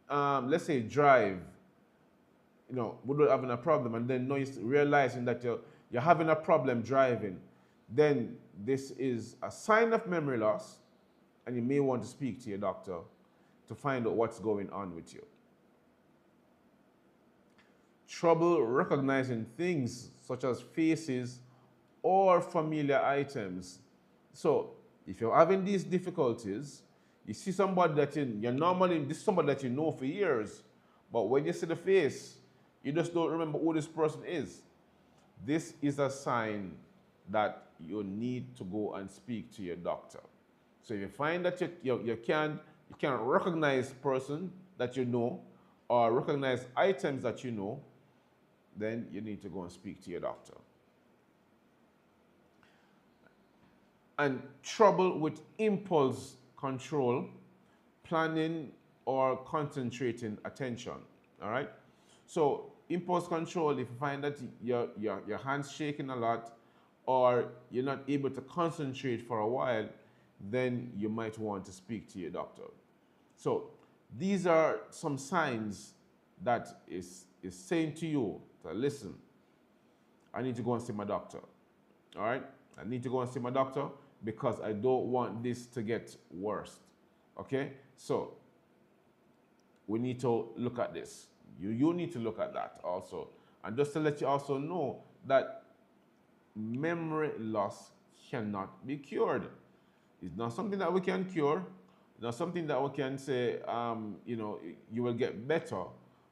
let's say drive, without having a problem, and then now you're realizing that you're having a problem driving, then this is a sign of memory loss, and you may want to speak to your doctor to find out what's going on with you. Trouble recognizing things such as faces or familiar items. So if you're having these difficulties, you see somebody that you're normally, this is somebody that you know for years, but when you see the face, you just don't remember who this person is. This is a sign that you need to go and speak to your doctor. So if you find that you can't recognize person that you know or recognize items that you know, then you need to go and speak to your doctor. And trouble with impulse control, planning, or concentrating attention. All right? So impulse control, if you find that your hand's shaking a lot or you're not able to concentrate for a while, then you might want to speak to your doctor. So these are some signs that is saying to you, to listen, I need to go and see my doctor. All right? I need to go and see my doctor because I don't want this to get worse. Okay? So we need to look at this. You need to look at that also. And just to let you also know that memory loss cannot be cured. It's not something that we can cure. It's not something that we can say, you will get better.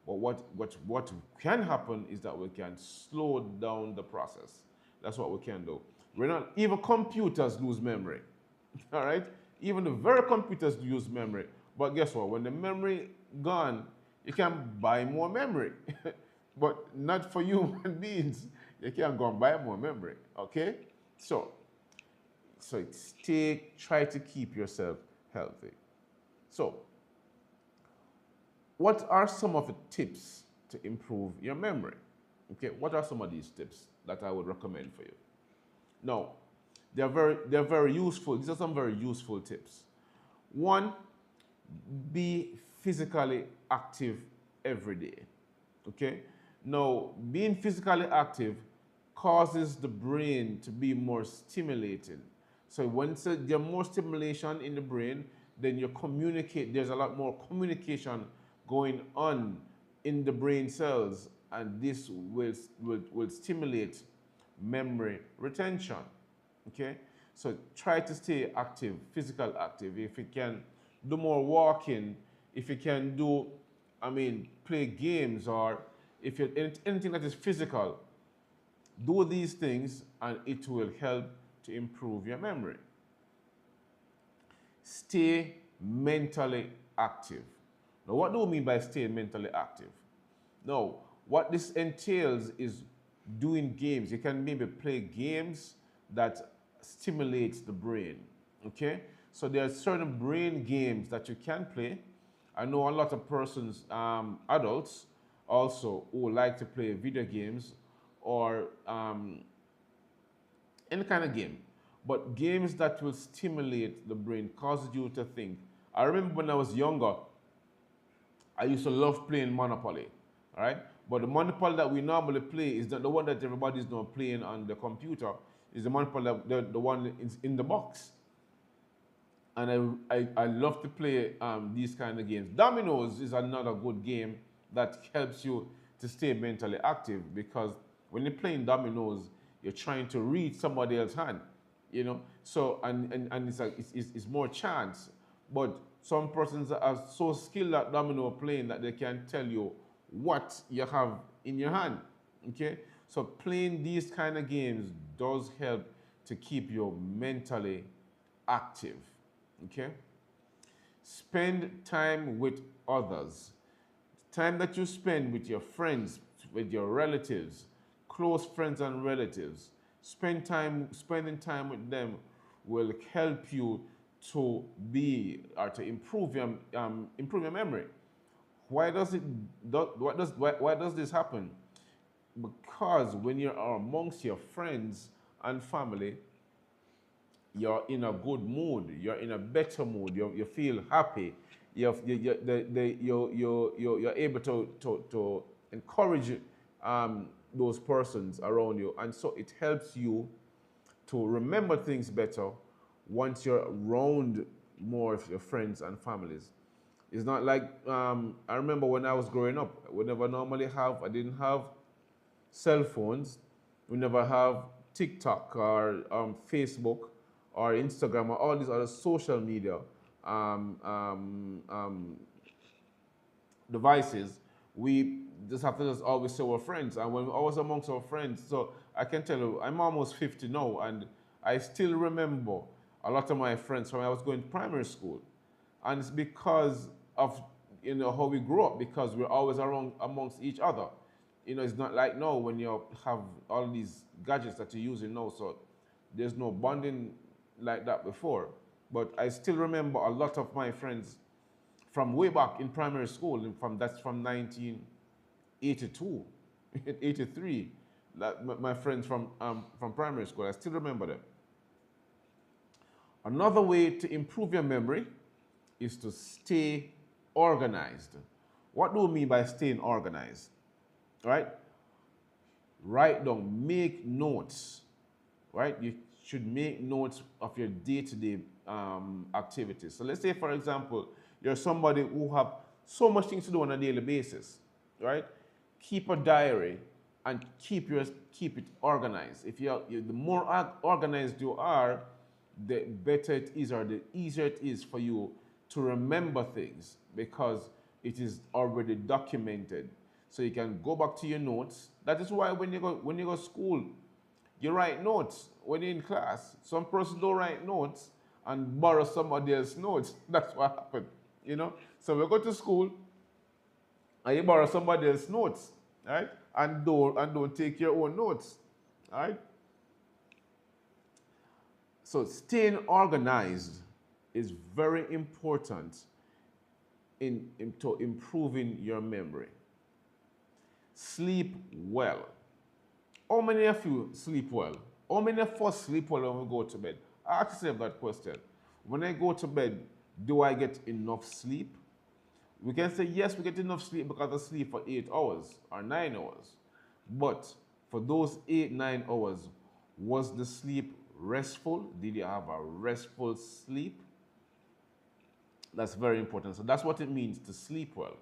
But what can happen is that we can slow down the process. That's what we can do. We're not, even computers lose memory. All right? Even the very computers lose memory. But guess what? When the memory gone, you can buy more memory. But not for human beings. You can't go and buy more memory. Okay? So try to keep yourself healthy. So, what are some of the tips to improve your memory? Okay, what are some of these tips that I would recommend for you? Now, they're very useful. These are some very useful tips. One, be physically active every day. Okay? Now, being physically active causes the brain to be more stimulated. So once there's more stimulation in the brain, then you communicate, there's a lot more communication going on in the brain cells, and this will stimulate memory retention. Okay? So try to stay active, physical active. If you can do more walking, if you can do, play games, or if you anything that is physical, do these things and it will help to improve your memory. Stay mentally active. Now, what do we mean by staying mentally active? Now, what this entails is doing games. You can maybe play games that stimulates the brain, okay? So there are certain brain games that you can play. I know a lot of persons, adults also, who like to play video games or any kind of game, but games that will stimulate the brain, cause you to think. I remember when I was younger, I used to love playing Monopoly, all right? But the Monopoly that we normally play is not the one that everybody's now playing on the computer. It's the Monopoly, the one is in the box. And I love to play these kind of games. Dominoes is another good game that helps you to stay mentally active, because when you're playing dominoes, you're trying to read somebody else's hand, you know? So, and it's more chance. But some persons are so skilled at domino playing that they can tell you what you have in your hand, okay? So playing these kind of games does help to keep you mentally active, okay? Spend time with others. Time that you spend with your friends, with your relatives, close friends and relatives, spending time with them will help you to improve your memory. Why does this happen? Because when you're amongst your friends and family, you're in a good mood, you're in a better mood, you feel happy, you're able to encourage those persons around you, and so it helps you to remember things better once you're around more of your friends and families. It's not like I remember when I was growing up, I didn't have cell phones. We never have TikTok or Facebook or Instagram or all these other social media um, um, um, devices. We just have to just always say we're friends. And when we're always amongst our friends, so I can tell you, I'm almost 50 now, and I still remember a lot of my friends from when I was going to primary school. And it's because of how we grew up, because we're always around amongst each other. It's not like now when you have all these gadgets that you're using now, so there's no bonding like that before. But I still remember a lot of my friends from way back in primary school, that's from 1982, 83. My friends from primary school, I still remember them. Another way to improve your memory is to stay organized. What do we mean by staying organized? Right? Write down, make notes. Right? You should make notes of your day-to-day activities. So let's say, for example, you're somebody who have so much things to do on a daily basis, right? Keep a diary and keep it organized. The more organized you are, the better it is, or the easier it is for you to remember things, because it is already documented. So you can go back to your notes. That is why when you go to school, you write notes when you're in class. Some person don't write notes and borrow somebody else's notes. That's what happened, So we go to school and you borrow somebody else's notes, right? And don't take your own notes, right? So staying organized is very important to improving your memory. Sleep well. How many of you sleep well? How many of us sleep well when we go to bed? Ask yourself that question. When I go to bed, do I get enough sleep? We can say yes, we get enough sleep because I sleep for 8 hours or 9 hours. But for those 8, 9 hours, was the sleep restful? Did you have a restful sleep? That's very important. So that's what it means to sleep well.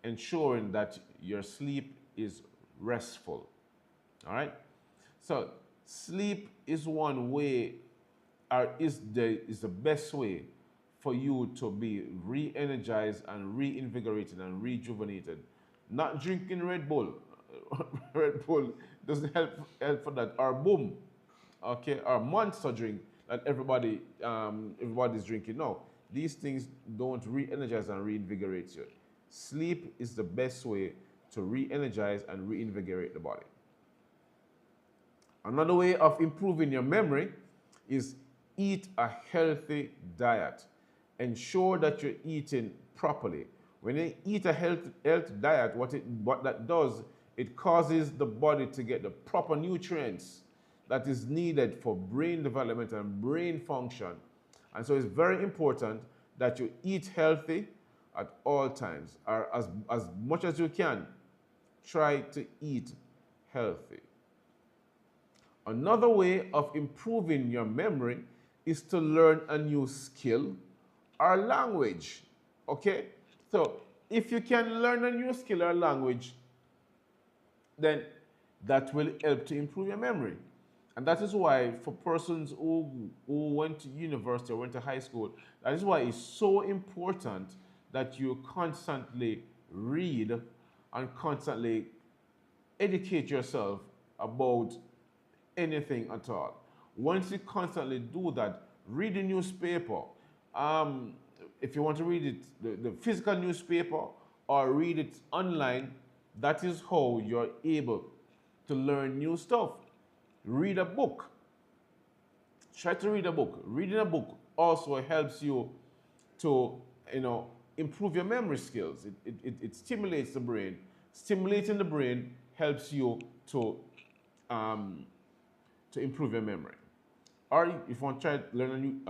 Ensuring that your sleep is restful. All right? So sleep is one way, or is the best way for you to be re-energized and reinvigorated and rejuvenated. Not drinking Red Bull. Red Bull doesn't help for that. Or boom, okay, or Monster drink that everybody's drinking. No, these things don't re-energize and reinvigorate you. Sleep is the best way to re-energize and reinvigorate the body. Another way of improving your memory is eat a healthy diet. Ensure that you're eating properly. When you eat a healthy diet, what that does, it causes the body to get the proper nutrients that is needed for brain development and brain function. And so it's very important that you eat healthy at all times, or as much as you can, try to eat healthy. Another way of improving your memory is to learn a new skill or language, okay? So if you can learn a new skill or language, then that will help to improve your memory. And that is why for persons who went to university or went to high school, that is why it's so important that you constantly read and constantly educate yourself about anything at all. Once you constantly do that, read the newspaper. If you want to read it, the physical newspaper, or read it online, that is how you're able to learn new stuff. Read a book. Try to read a book. Reading a book also helps you to, improve your memory skills. It stimulates the brain. Stimulating the brain helps you to improve your memory. Or if you want to try to learn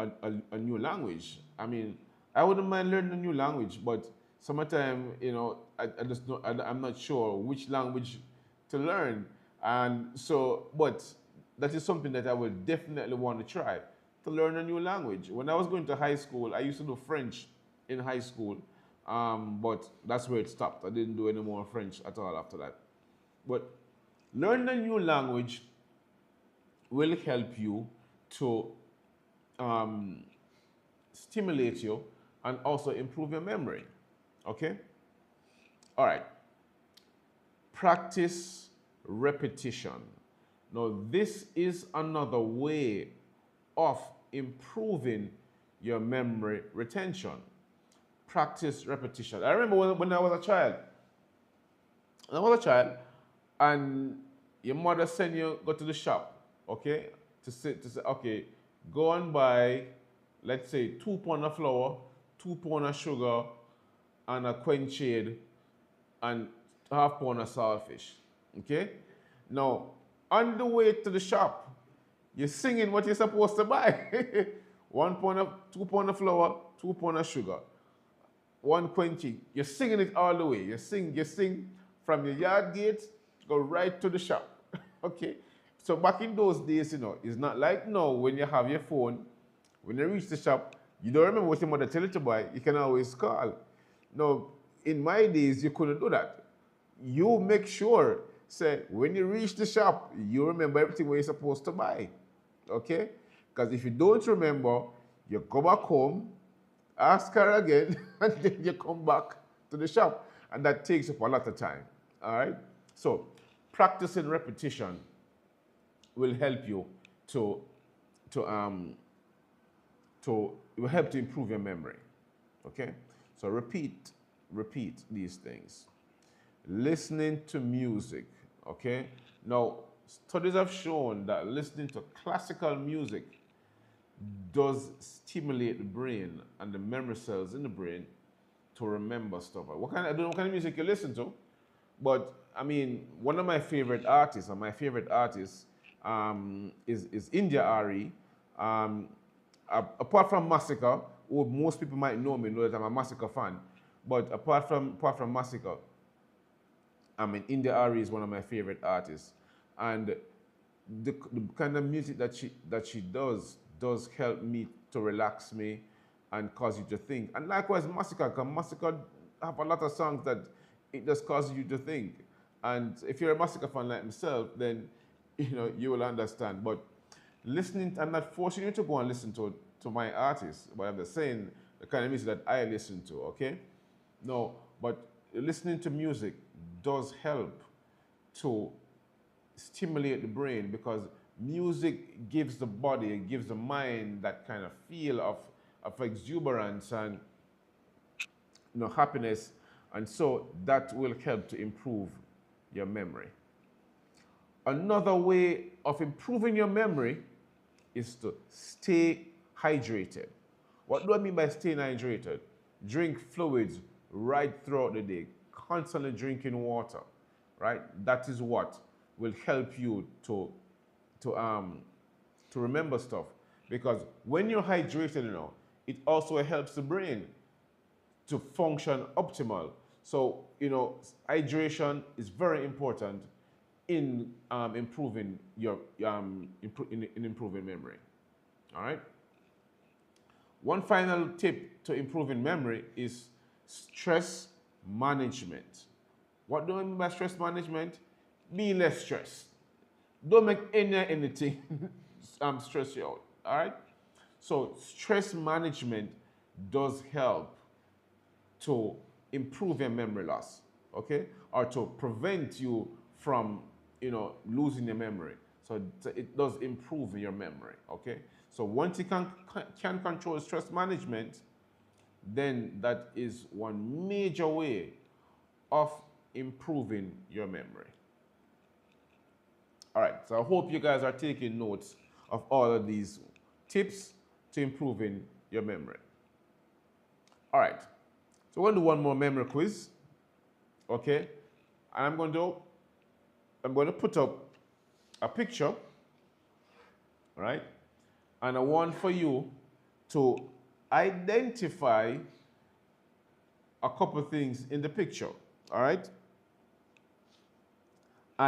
a new language, I wouldn't mind learning a new language, but sometimes, I just I'm not sure which language to learn. And so, but that is something that I would definitely want to try, to learn a new language. When I was going to high school, I used to do French in high school, but that's where it stopped. I didn't do any more French at all after that. But learning a new language will help you to um, stimulate you and also improve your memory. Okay? All right. Practice repetition. Now, this is another way of improving your memory retention. Practice repetition. I remember when I was a child. When I was a child, and your mother sent you go to the shop, okay, to say, okay, go and buy, let's say, 2 pounds of flour, 2 pounds of sugar, and a quenchade, and half pound of saltfish. Okay? Now, on the way to the shop, you're singing what you're supposed to buy. 1 pound of, 2 pounds of flour, 2 pounds of sugar, 1 quenchade. You're singing it all the way. You sing from your yard gate, go right to the shop. Okay? So back in those days, it's not like now when you have your phone, when you reach the shop, you don't remember what your mother tell you to buy, you can always call. Now, in my days, you couldn't do that. You make sure, say, when you reach the shop, you remember everything what you're supposed to buy. Okay? Because if you don't remember, you go back home, ask her again, and then you come back to the shop. And that takes up a lot of time. All right? So, practicing repetition will help you it will help to improve your memory. Okay? So repeat these things. Listening to music. Okay? Now, studies have shown that listening to classical music does stimulate the brain and the memory cells in the brain to remember stuff. I don't know what kind of music you listen to, but I mean, one of my favorite artists, is India Ari. Apart from Massacre, who most people might know that I'm a Massacre fan, but apart from Massacre, India Ari is one of my favorite artists, and the kind of music that she does help me to relax me and cause you to think. And likewise, Massacre, because Massacre have a lot of songs that it just causes you to think. And if you're a Massacre fan like myself, then you will understand. But listening, I'm not forcing you to go and listen to my artists, but I'm just saying the kind of music that I listen to, okay? No, but listening to music does help to stimulate the brain, because music gives the body, it gives the mind that kind of feel of exuberance and happiness, and so that will help to improve your memory. Another way of improving your memory is to stay hydrated. What do I mean by staying hydrated? Drink fluids right throughout the day, constantly drinking water, right? That is what will help you to remember stuff. Because when you're hydrated, it also helps the brain to function optimal. So, hydration is very important in improving improving memory. All right. One final tip to improving memory is stress management. What do I mean by stress management? Be less stressed. Don't make anything stress you out. All right. So stress management does help to improve your memory loss, okay, or to prevent you from losing your memory. So it does improve your memory, okay? So once you can control stress management, then that is one major way of improving your memory. All right, so I hope you guys are taking notes of all of these tips to improving your memory. All right, so we're going to do one more memory quiz, okay? And I'm going to put up a picture, all right? And I want for you to identify a couple of things in the picture, all right?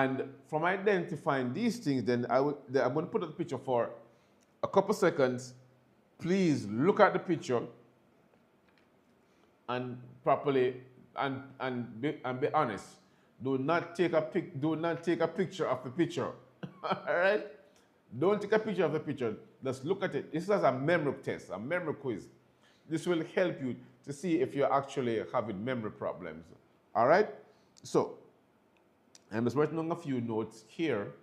And from identifying these things, then I'm going to put up the picture for a couple seconds. Please look at the picture and properly and be honest. Do not take a picture of the picture. All right? Don't take a picture of the picture. Just look at it. This is a memory test, a memory quiz. This will help you to see if you're actually having memory problems. All right? So, I'm just writing on a few notes here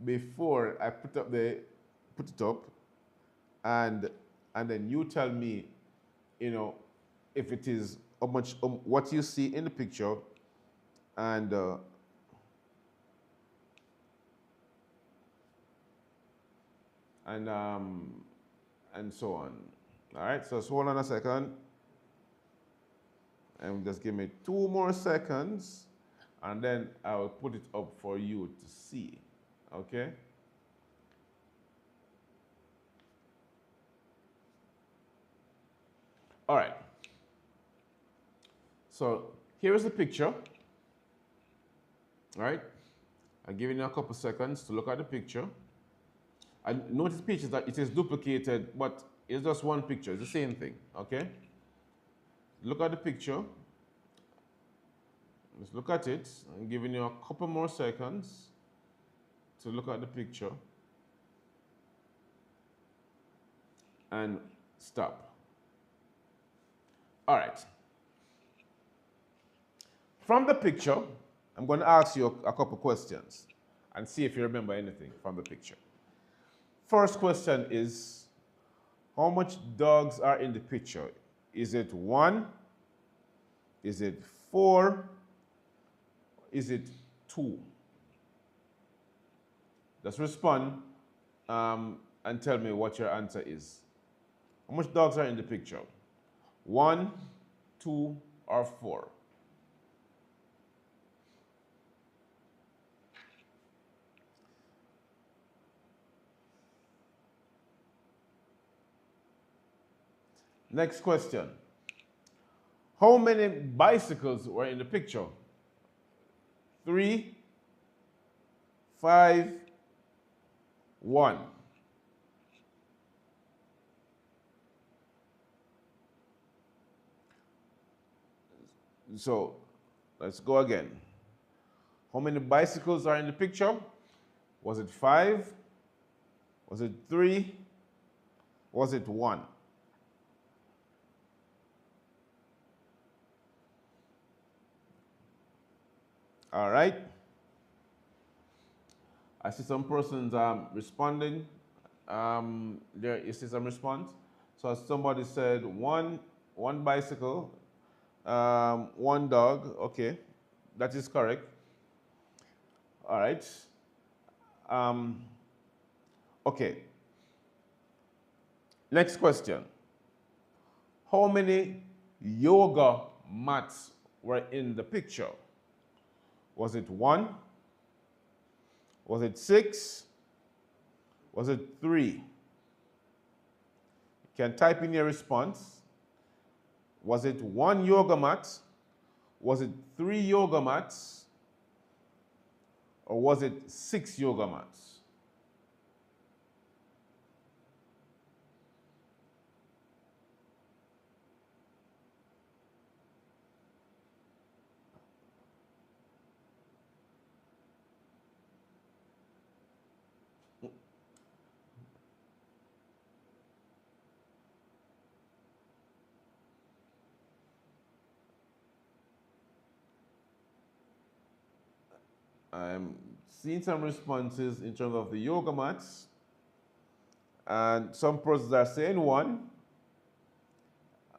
before I put it up, and then you tell me, if it is what you see in the picture, and so on. All right, so hold on a second, and just give me 2 more seconds, and then I will put it up for you to see. Okay. All right. So here is the picture. All right. I'm giving you a couple seconds to look at the picture. And notice pictures that it is duplicated, but it's just one picture. It's the same thing. Okay. Look at the picture. Let's look at it. I'm giving you a couple more seconds to look at the picture. And stop. All right. From the picture, I'm going to ask you a couple questions and see if you remember anything from the picture. First question is, how much dogs are in the picture? Is it 1? Is it 4? Is it 2? Just respond and tell me what your answer is. How much dogs are in the picture? 1, 2, or 4? Next question. How many bicycles were in the picture? 3, 5, 1. So let's go again. How many bicycles are in the picture? Was it 5? Was it 3? Was it 1? All right. I see some persons responding. There is some response. So somebody said one bicycle, 1 dog. Okay, that is correct. All right. Okay. Next question. How many yoga mats were in the picture? Was it 1? Was it 6? Was it 3? You can type in your response. Was it 1 yoga mat? Was it 3 yoga mats? Or was it 6 yoga mats? I'm seeing some responses in terms of the yoga mats, and some persons are saying 1,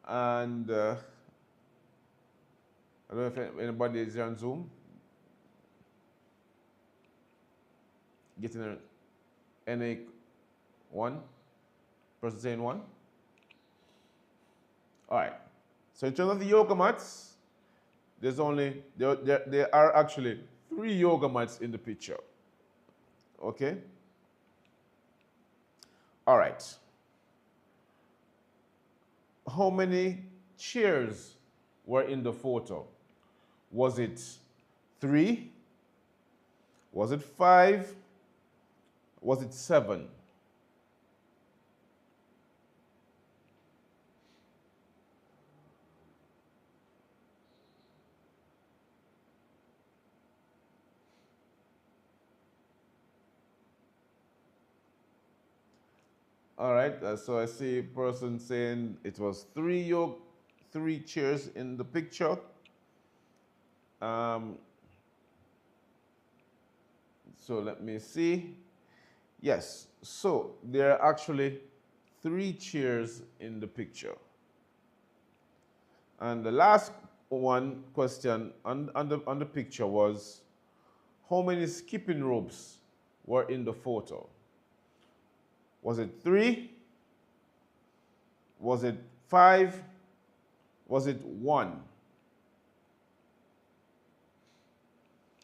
and I don't know if anybody is here on Zoom. Getting any 1? Person saying 1? All right. So in terms of the yoga mats, there are actually 3 yoga mats in the picture. Okay? All right. How many chairs were in the photo? Was it 3? Was it 5? Was it 7? All right, so I see a person saying it was 3 chairs in the picture. Um, so let me see. Yes, so there are actually 3 chairs in the picture. And the last one question on the picture was, how many skipping ropes were in the photo? Was it 3? Was it 5? Was it 1?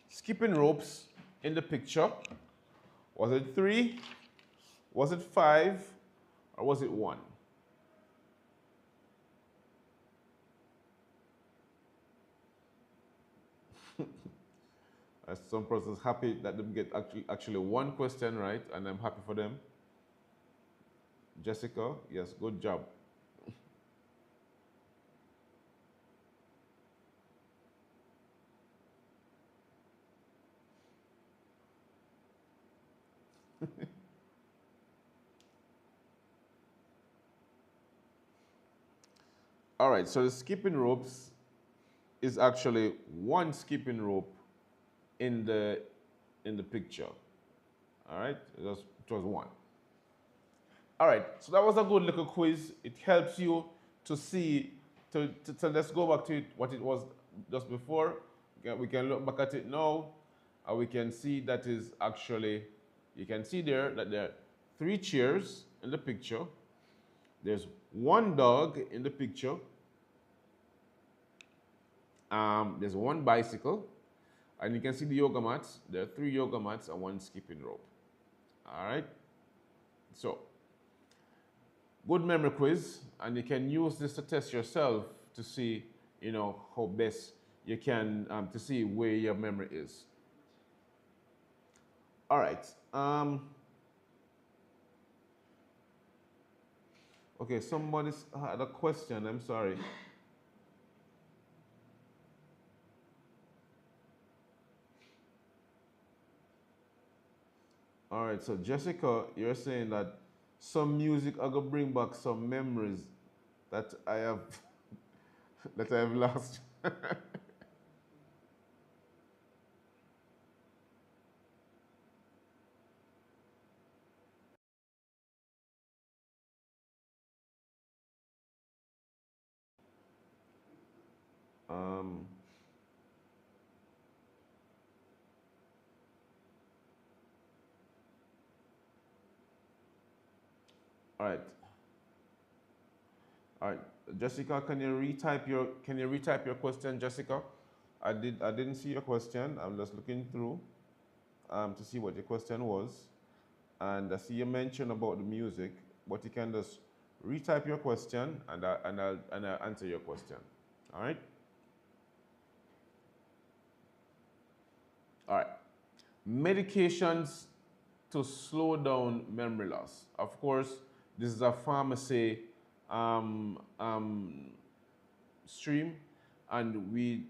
Skipping ropes in the picture. Was it 3? Was it 5? Or was it 1? Some persons happy that they get actually one question right, and I'm happy for them. Jessica, yes, good job. All right, so the skipping ropes is actually one skipping rope in the picture. All right, it was 1. All right, so that was a good little quiz. It helps you to see, let's go back to it, what it was just before. We can look back at it now, and we can see that is actually, you can see there that there are 3 chairs in the picture. There's 1 dog in the picture. There's 1 bicycle, and you can see the yoga mats. There are 3 yoga mats and 1 skipping rope. All right, so good memory quiz, and you can use this to test yourself to see, how best you can, to see where your memory is. All right. Okay, somebody had a question. I'm sorry. All right, so Jessica, you're saying that some music are gonna bring back some memories that I have that I have lost. um, all right. All right, Jessica, can you retype your question, Jessica? I didn't see your question. I'm just looking through to see what your question was, and I see you mentioned about the music, but you can just retype your question, and I'll answer your question. All right. All right. Medications to slow down memory loss. Of course, this is a pharmacy stream, and we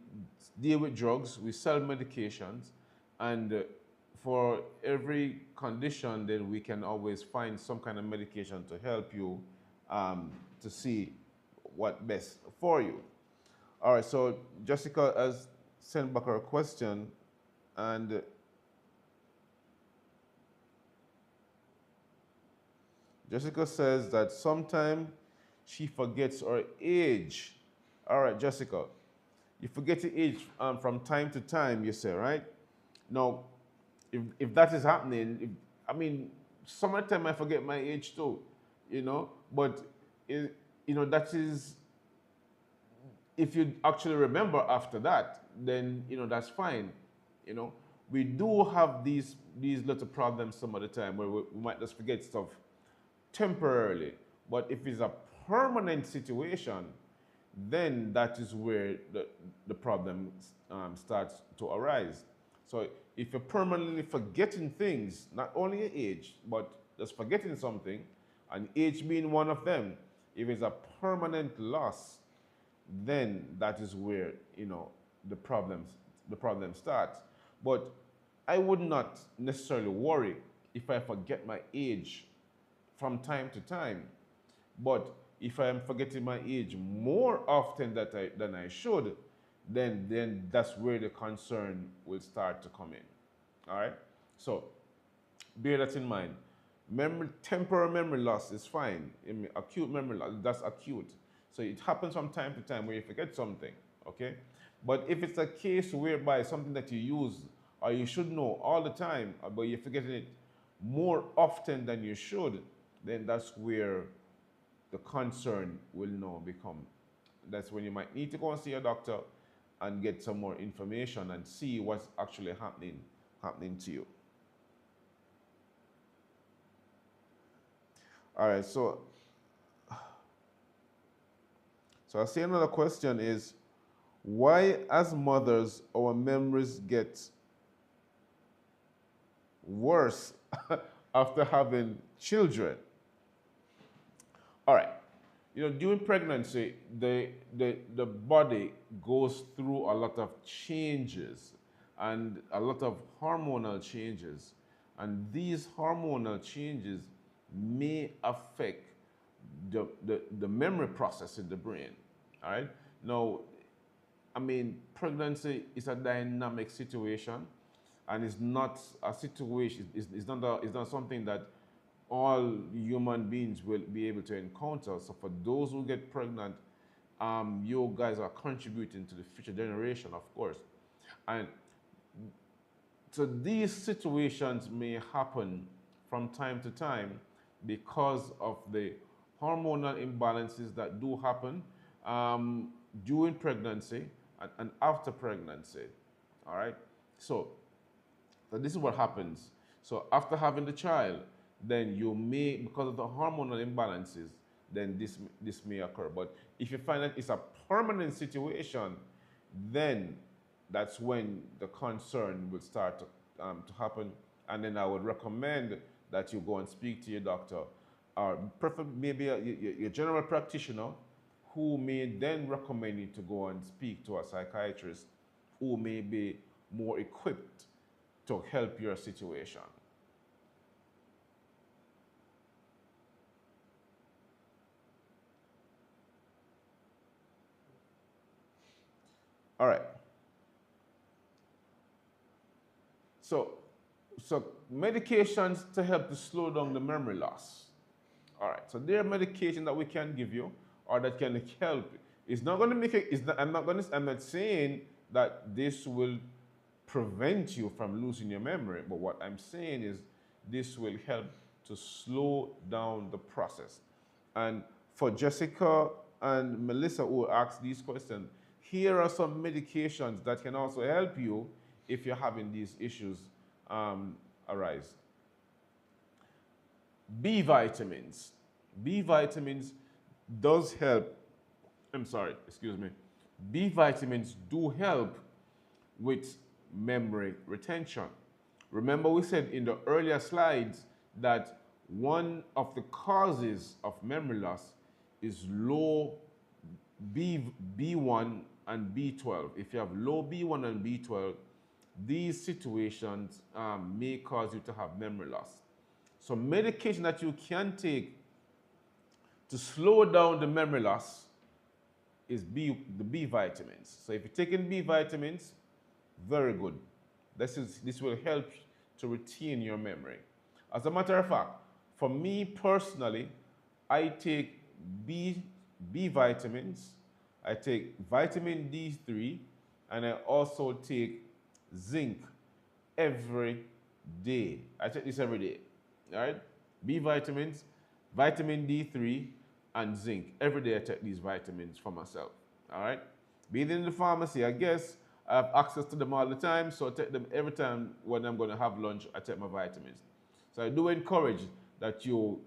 deal with drugs, we sell medications, and for every condition, then we can always find some kind of medication to help you to see what best for you. All right, so Jessica has sent back her question, and Jessica says that sometimes she forgets her age. All right, Jessica, you forget your age from time to time, you say, right? Now, if that is happening, I mean, summertime I forget my age too, but that is, if you actually remember after that, then that's fine. We do have these little problems some of the time where we might just forget stuff temporarily, but if it's a permanent situation, then that is where the problem starts to arise. So if you're permanently forgetting things, not only your age, but just forgetting something, and age being one of them, if it's a permanent loss, then that is where the problem starts. But I would not necessarily worry if I forget my age from time to time. But if I am forgetting my age more often than I should, then that's where the concern will start to come in. All right? So bear that in mind. Temporary memory loss is fine. Acute memory loss, that's acute. So it happens from time to time where you forget something, okay? But if it's a case whereby something that you use or you should know all the time, but you're forgetting it more often than you should, then that's where the concern will now become. That's when you might need to go and see a doctor and get some more information and see what's actually happening to you. All right, so I see another question is, why as mothers our memories get worse after having children? All right, during pregnancy, the body goes through a lot of changes and a lot of hormonal changes. And these hormonal changes may affect the memory process in the brain. All right. Now, I mean, pregnancy is a dynamic situation, and it's not a situation. It's not something that all human beings will be able to encounter. So for those who get pregnant, you guys are contributing to the future generation, of course. And so these situations may happen from time to time because of the hormonal imbalances that do happen during pregnancy and after pregnancy. All right. So this is what happens. So after having the child, then you may, because of the hormonal imbalances, then this may occur. But if you find that it's a permanent situation, then that's when the concern will start to happen. And then I would recommend that you go and speak to your doctor, or preferably maybe your general practitioner, who may then recommend you to go and speak to a psychiatrist who may be more equipped to help your situation. All right. So medications to help to slow down the memory loss. All right. So there are medications that we can give you or that can help. It's not going to make it. I'm not saying that this will prevent you from losing your memory, but what I'm saying is this will help to slow down the process. And for Jessica and Melissa who asked these questions, here are some medications that can also help you if you're having these issues arise. B vitamins. B vitamins does help. B vitamins do help with memory retention. Remember we said in the earlier slides that one of the causes of memory loss is low B1 and B12. If you have low B1 and B12, these situations may cause you to have memory loss. So medication that you can take to slow down the memory loss is the B vitamins. So if you're taking B vitamins, very good. This will help to retain your memory. As a matter of fact, for me personally, I take B vitamins, I take vitamin D3, and I also take zinc every day. I take this every day, all right? B vitamins, vitamin D3, and zinc. Every day I take these vitamins for myself, all right? Being in the pharmacy, I guess I have access to them all the time, so I take them every time when I'm going to have lunch, I take my vitamins. So I do encourage that you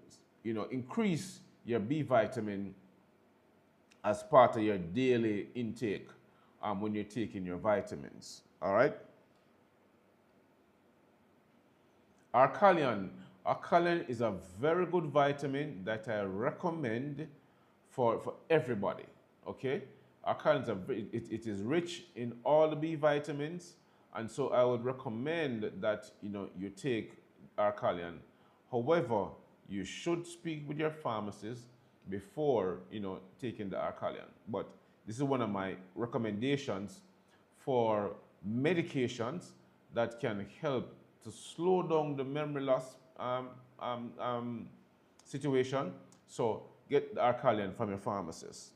increase your B vitamin as part of your daily intake when you're taking your vitamins, all right? Arcalian. Arcalian is a very good vitamin that I recommend for everybody. Okay? Arcalian is it is rich in all the B vitamins, and so I would recommend that you take Arcalian. However, you should speak with your pharmacist before taking the Arcalian. But this is one of my recommendations for medications that can help to slow down the memory loss situation. So get the Arcalian from your pharmacist.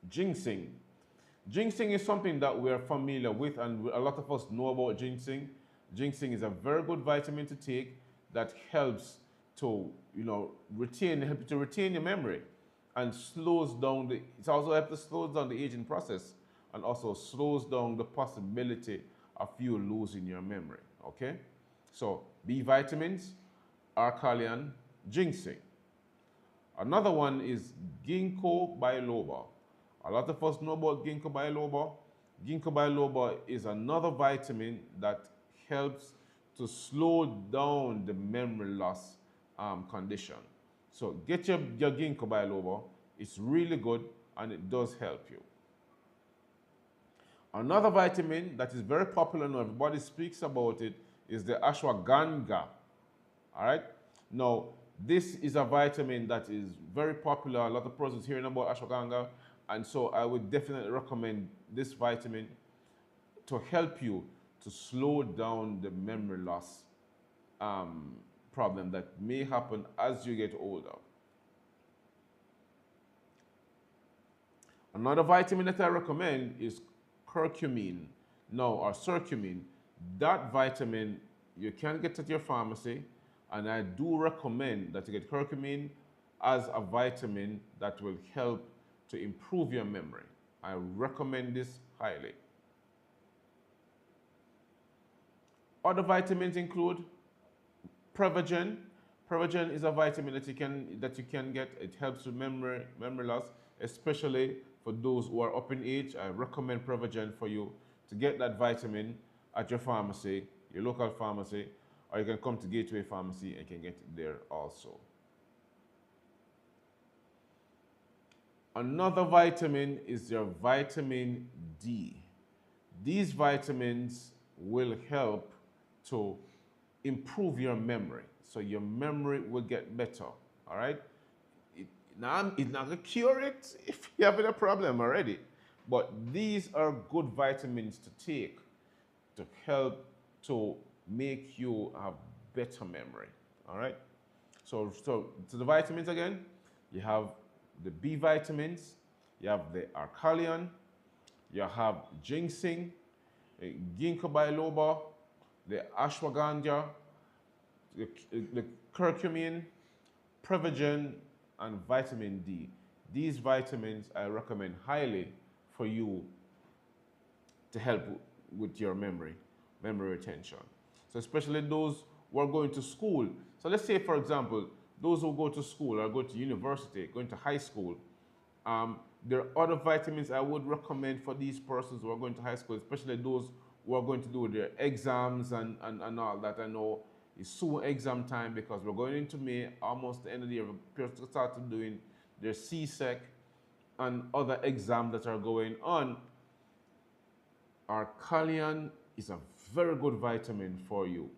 Ginseng. Ginseng is something that we're familiar with, and a lot of us know about ginseng. Ginseng is a very good vitamin to take that helps to retain your memory and slows down it also helps to slow down the aging process and also slows down the possibility of you losing your memory. Okay? So B vitamins, Arcalian, ginseng. Another one is ginkgo biloba. A lot of us know about ginkgo biloba. Ginkgo biloba is another vitamin that helps to slow down the memory loss condition. So get your ginkgo biloba. It's really good and it does help you. Another vitamin that is very popular now, everybody speaks about it, is the ashwagandha. All right? Now, this is a vitamin that is very popular. A lot of persons hearing about ashwagandha, and so I would definitely recommend this vitamin to help you to slow down the memory loss problem that may happen as you get older. Another vitamin that I recommend is curcumin, or curcumin. That vitamin you can get at your pharmacy, and I do recommend that you get curcumin as a vitamin that will help to improve your memory. I recommend this highly. Other vitamins include Prevagen. Prevagen is a vitamin that you can get. It helps with memory loss, especially for those who are up in age. I recommend Prevagen for you to get that vitamin at your pharmacy, your local pharmacy, or you can come to Gateway Pharmacy and can get it there also. Another vitamin is your vitamin D. These vitamins will help to improve your memory. So your memory will get better, all right? It's not going to cure it if you're having a problem already. But these are good vitamins to take to help to make you have better memory, all right? So the vitamins again, you have the B vitamins, you have the Arcalian, you have ginseng, ginkgo biloba, the ashwagandha, the curcumin, Prevagen, and vitamin D. These vitamins I recommend highly for you to help with your memory retention. So especially those who are going to school. So let's say, for example, those who go to school or go to university, going to high school, there are other vitamins I would recommend for these persons who are going to high school, especially those who are going to do their exams and all that. I know it's soon exam time because we're going into May, almost the end of the year. People start doing their CSEC and other exams that are going on. Arcalian is a very good vitamin for you,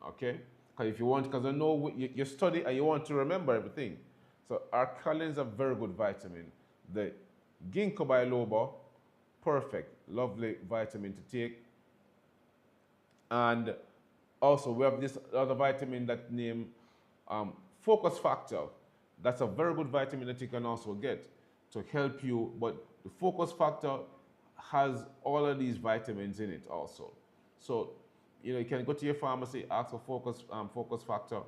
okay? Because I know you study and you want to remember everything. So Arcalian is a very good vitamin. The ginkgo biloba, perfect, lovely vitamin to take. And also we have this other vitamin that named focus factor. That's a very good vitamin that you can also get to help you, but the focus factor has all of these vitamins in it also. So, you can go to your pharmacy, ask for focus factor,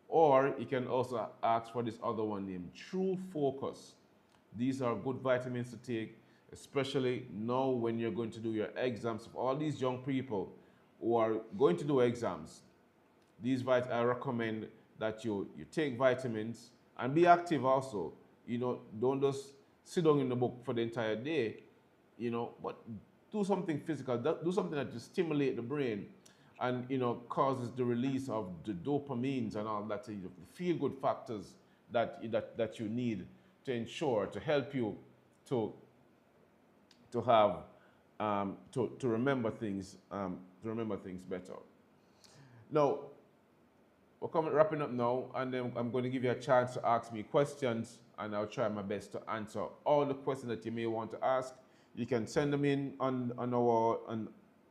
or you can also ask for this other one named True Focus. These are good vitamins to take, especially now when you're going to do your exams. For all these young people who are going to do exams, I recommend that you take vitamins and be active also. Don't just sit down in the book for the entire day, but do something physical, do something that will stimulate the brain and causes the release of the dopamines and all that, the feel good factors that you need to ensure to help you to have to remember things better. Now, we're coming wrapping up now, and then I'm going to give you a chance to ask me questions, and I'll try my best to answer all the questions that you may want to ask. You can send them in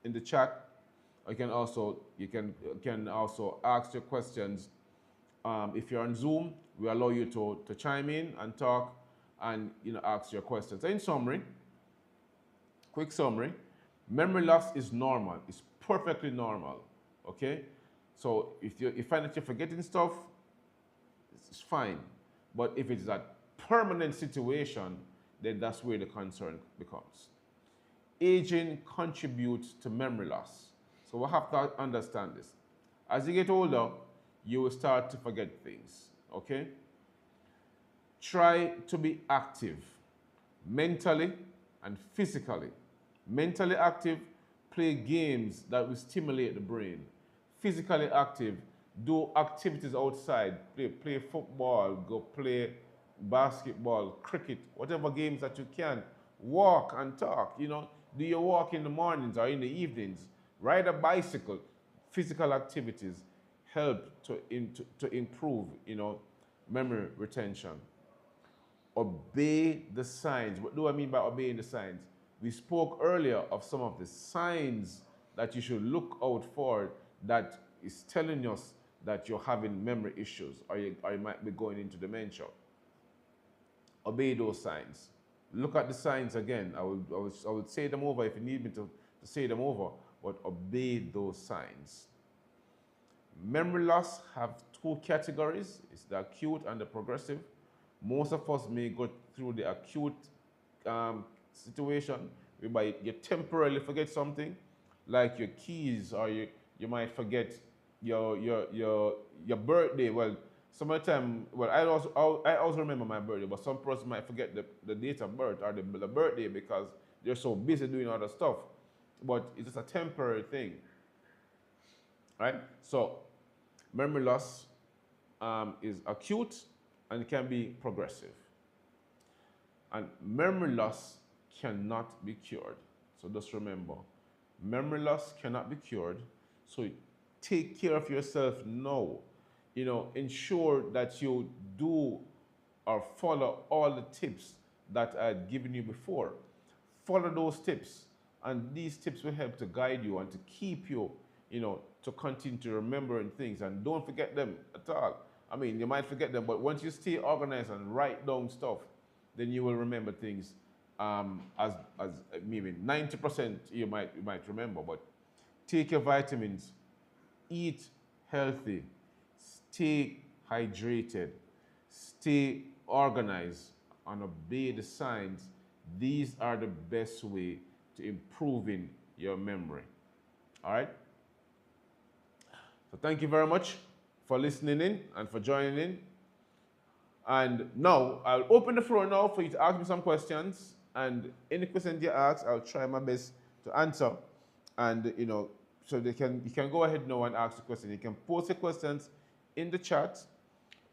in the chat. You can also ask your questions. If you're on Zoom, we allow you to chime in and talk, and ask your questions. So in summary, quick summary, memory loss is normal. It's perfectly normal. Okay, so if you find that you're forgetting stuff, it's fine. But if it's a permanent situation, then that's where the concern becomes. Aging contributes to memory loss. So we have to understand this. As you get older, you will start to forget things, okay? Try to be active, mentally and physically. Mentally active, play games that will stimulate the brain. Physically active, do activities outside, play football, go play basketball, cricket, whatever games that you can. Walk and talk, do your walk in the mornings or in the evenings. Ride a bicycle. Physical activities help to improve, memory retention. Obey the signs. What do I mean by obeying the signs? We spoke earlier of some of the signs that you should look out for that is telling us that you're having memory issues or you might be going into dementia. Obey those signs. Look at the signs again. I would say them over if you need me to say them over, but obey those signs. Memory loss have two categories. It's the acute and the progressive. Most of us may go through the acute situation whereby you temporarily forget something, like your keys, or you might forget your birthday. Well, some of the time, I also remember my birthday, but some person might forget the date of birth or the birthday because they're so busy doing other stuff. But it's just a temporary thing, right? So memory loss is acute and it can be progressive. And memory loss cannot be cured. So just remember, memory loss cannot be cured. So take care of yourself now. Ensure that you do or follow all the tips that I've given you before. Follow those tips, and these tips will help to guide you and to keep you, to continue to remembering things, and don't forget them at all. I mean, you might forget them, but once you stay organized and write down stuff, then you will remember things as maybe 90% you might remember. But take your vitamins, eat healthy, stay hydrated, stay organized, and obey the signs. These are the best way to improving your memory. All right? So thank you very much for listening in and for joining in. And now, I'll open the floor now for you to ask me some questions. And any questions you ask, I'll try my best to answer. And, so you can go ahead now and ask the question. You can post your questions in the chat,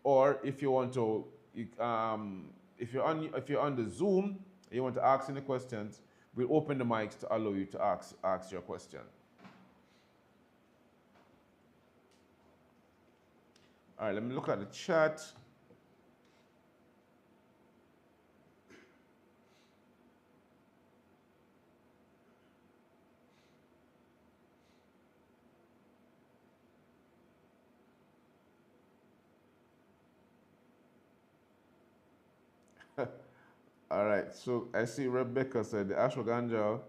or if you want to, if you're on the Zoom, and you want to ask any questions, we'll open the mics to allow you to ask your question. All right, let me look at the chat. All right, so I see Rebecca said the ashwagandha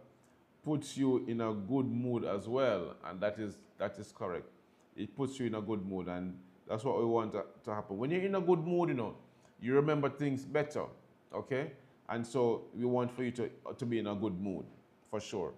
puts you in a good mood as well, and that is correct. It puts you in a good mood, and that's what we want to happen. When you're in a good mood, you remember things better, okay? And so we want for you to be in a good mood, for sure.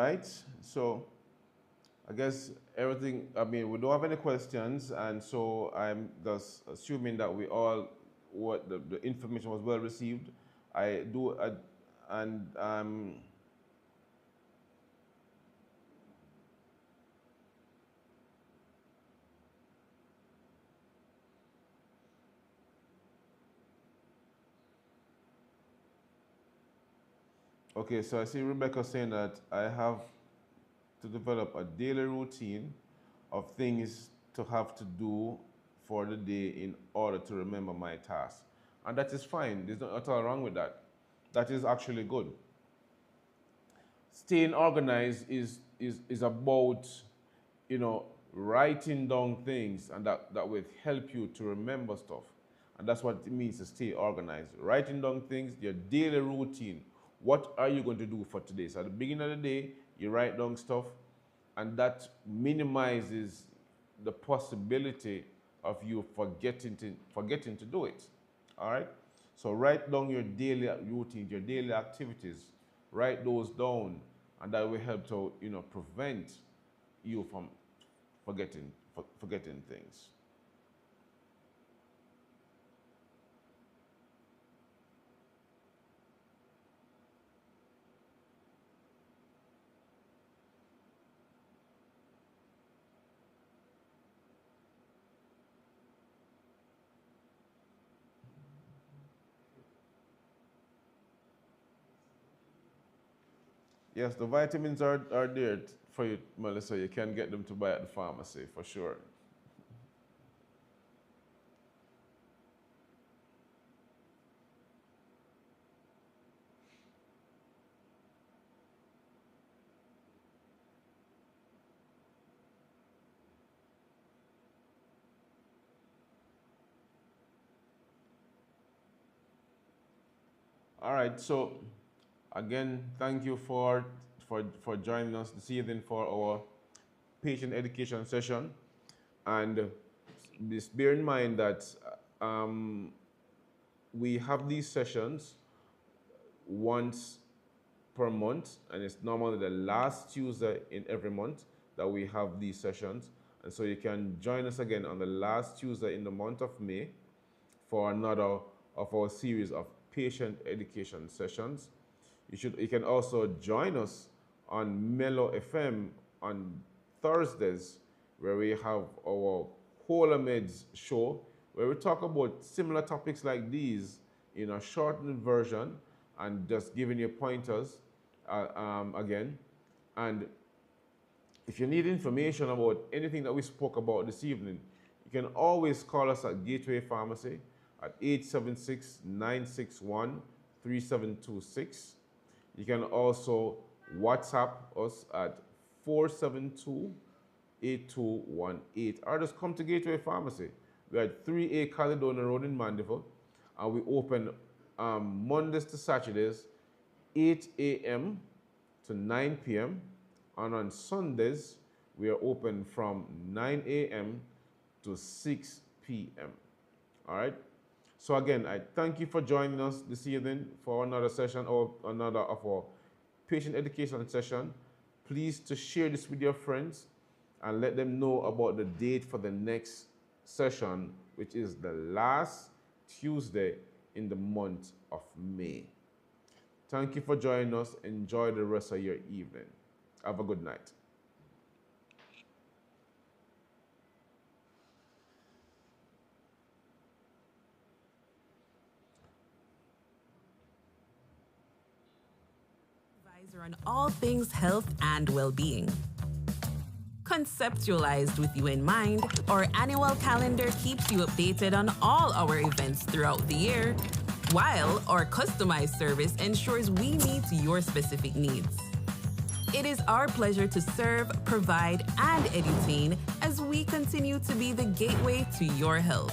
right. So I guess everything, I mean, we don't have any questions, and so I'm just assuming that we all, what the information was well received. I do, and okay, so I see Rebecca saying that I have to develop a daily routine of things to have to do for the day in order to remember my task. And that is fine. There's not at all wrong with that. That is actually good. Staying organized is about, writing down things, and that will help you to remember stuff. And that's what it means to stay organized. Writing down things, your daily routine. What are you going to do for today? So at the beginning of the day, you write down stuff, and that minimizes the possibility of you forgetting to do it. All right? So write down your daily routines, your daily activities. Write those down, and that will help to prevent you from forgetting things. Yes, the vitamins are there for you, Melissa. You can get them to buy at the pharmacy for sure. All right, so again, thank you for joining us this evening for our patient education session. And just bear in mind that we have these sessions once per month, and it's normally the last Tuesday in every month that we have these sessions. And so you can join us again on the last Tuesday in the month of May for another of our series of patient education sessions. You can also join us on Mellow FM on Thursdays, where we have our Holameds show, where we talk about similar topics like these in a shortened version and just giving you pointers again. And if you need information about anything that we spoke about this evening, you can always call us at Gateway Pharmacy at 876-961-3726. You can also WhatsApp us at 472-8218, or just come to Gateway Pharmacy. We're at 3A Caledonia Road in Mandeville, and we open Mondays to Saturdays, 8 a.m. to 9 p.m., and on Sundays, we are open from 9 a.m. to 6 p.m. All right? So again, I thank you for joining us this evening for another session or another of our patient education session. Please to share this with your friends and let them know about the date for the next session, which is the last Tuesday in the month of May. Thank you for joining us. Enjoy the rest of your evening. Have a good night. Advisor on all things health and well-being. Conceptualized with you in mind, our annual calendar keeps you updated on all our events throughout the year, while our customized service ensures we meet your specific needs. It is our pleasure to serve, provide, and edutain as we continue to be the gateway to your health.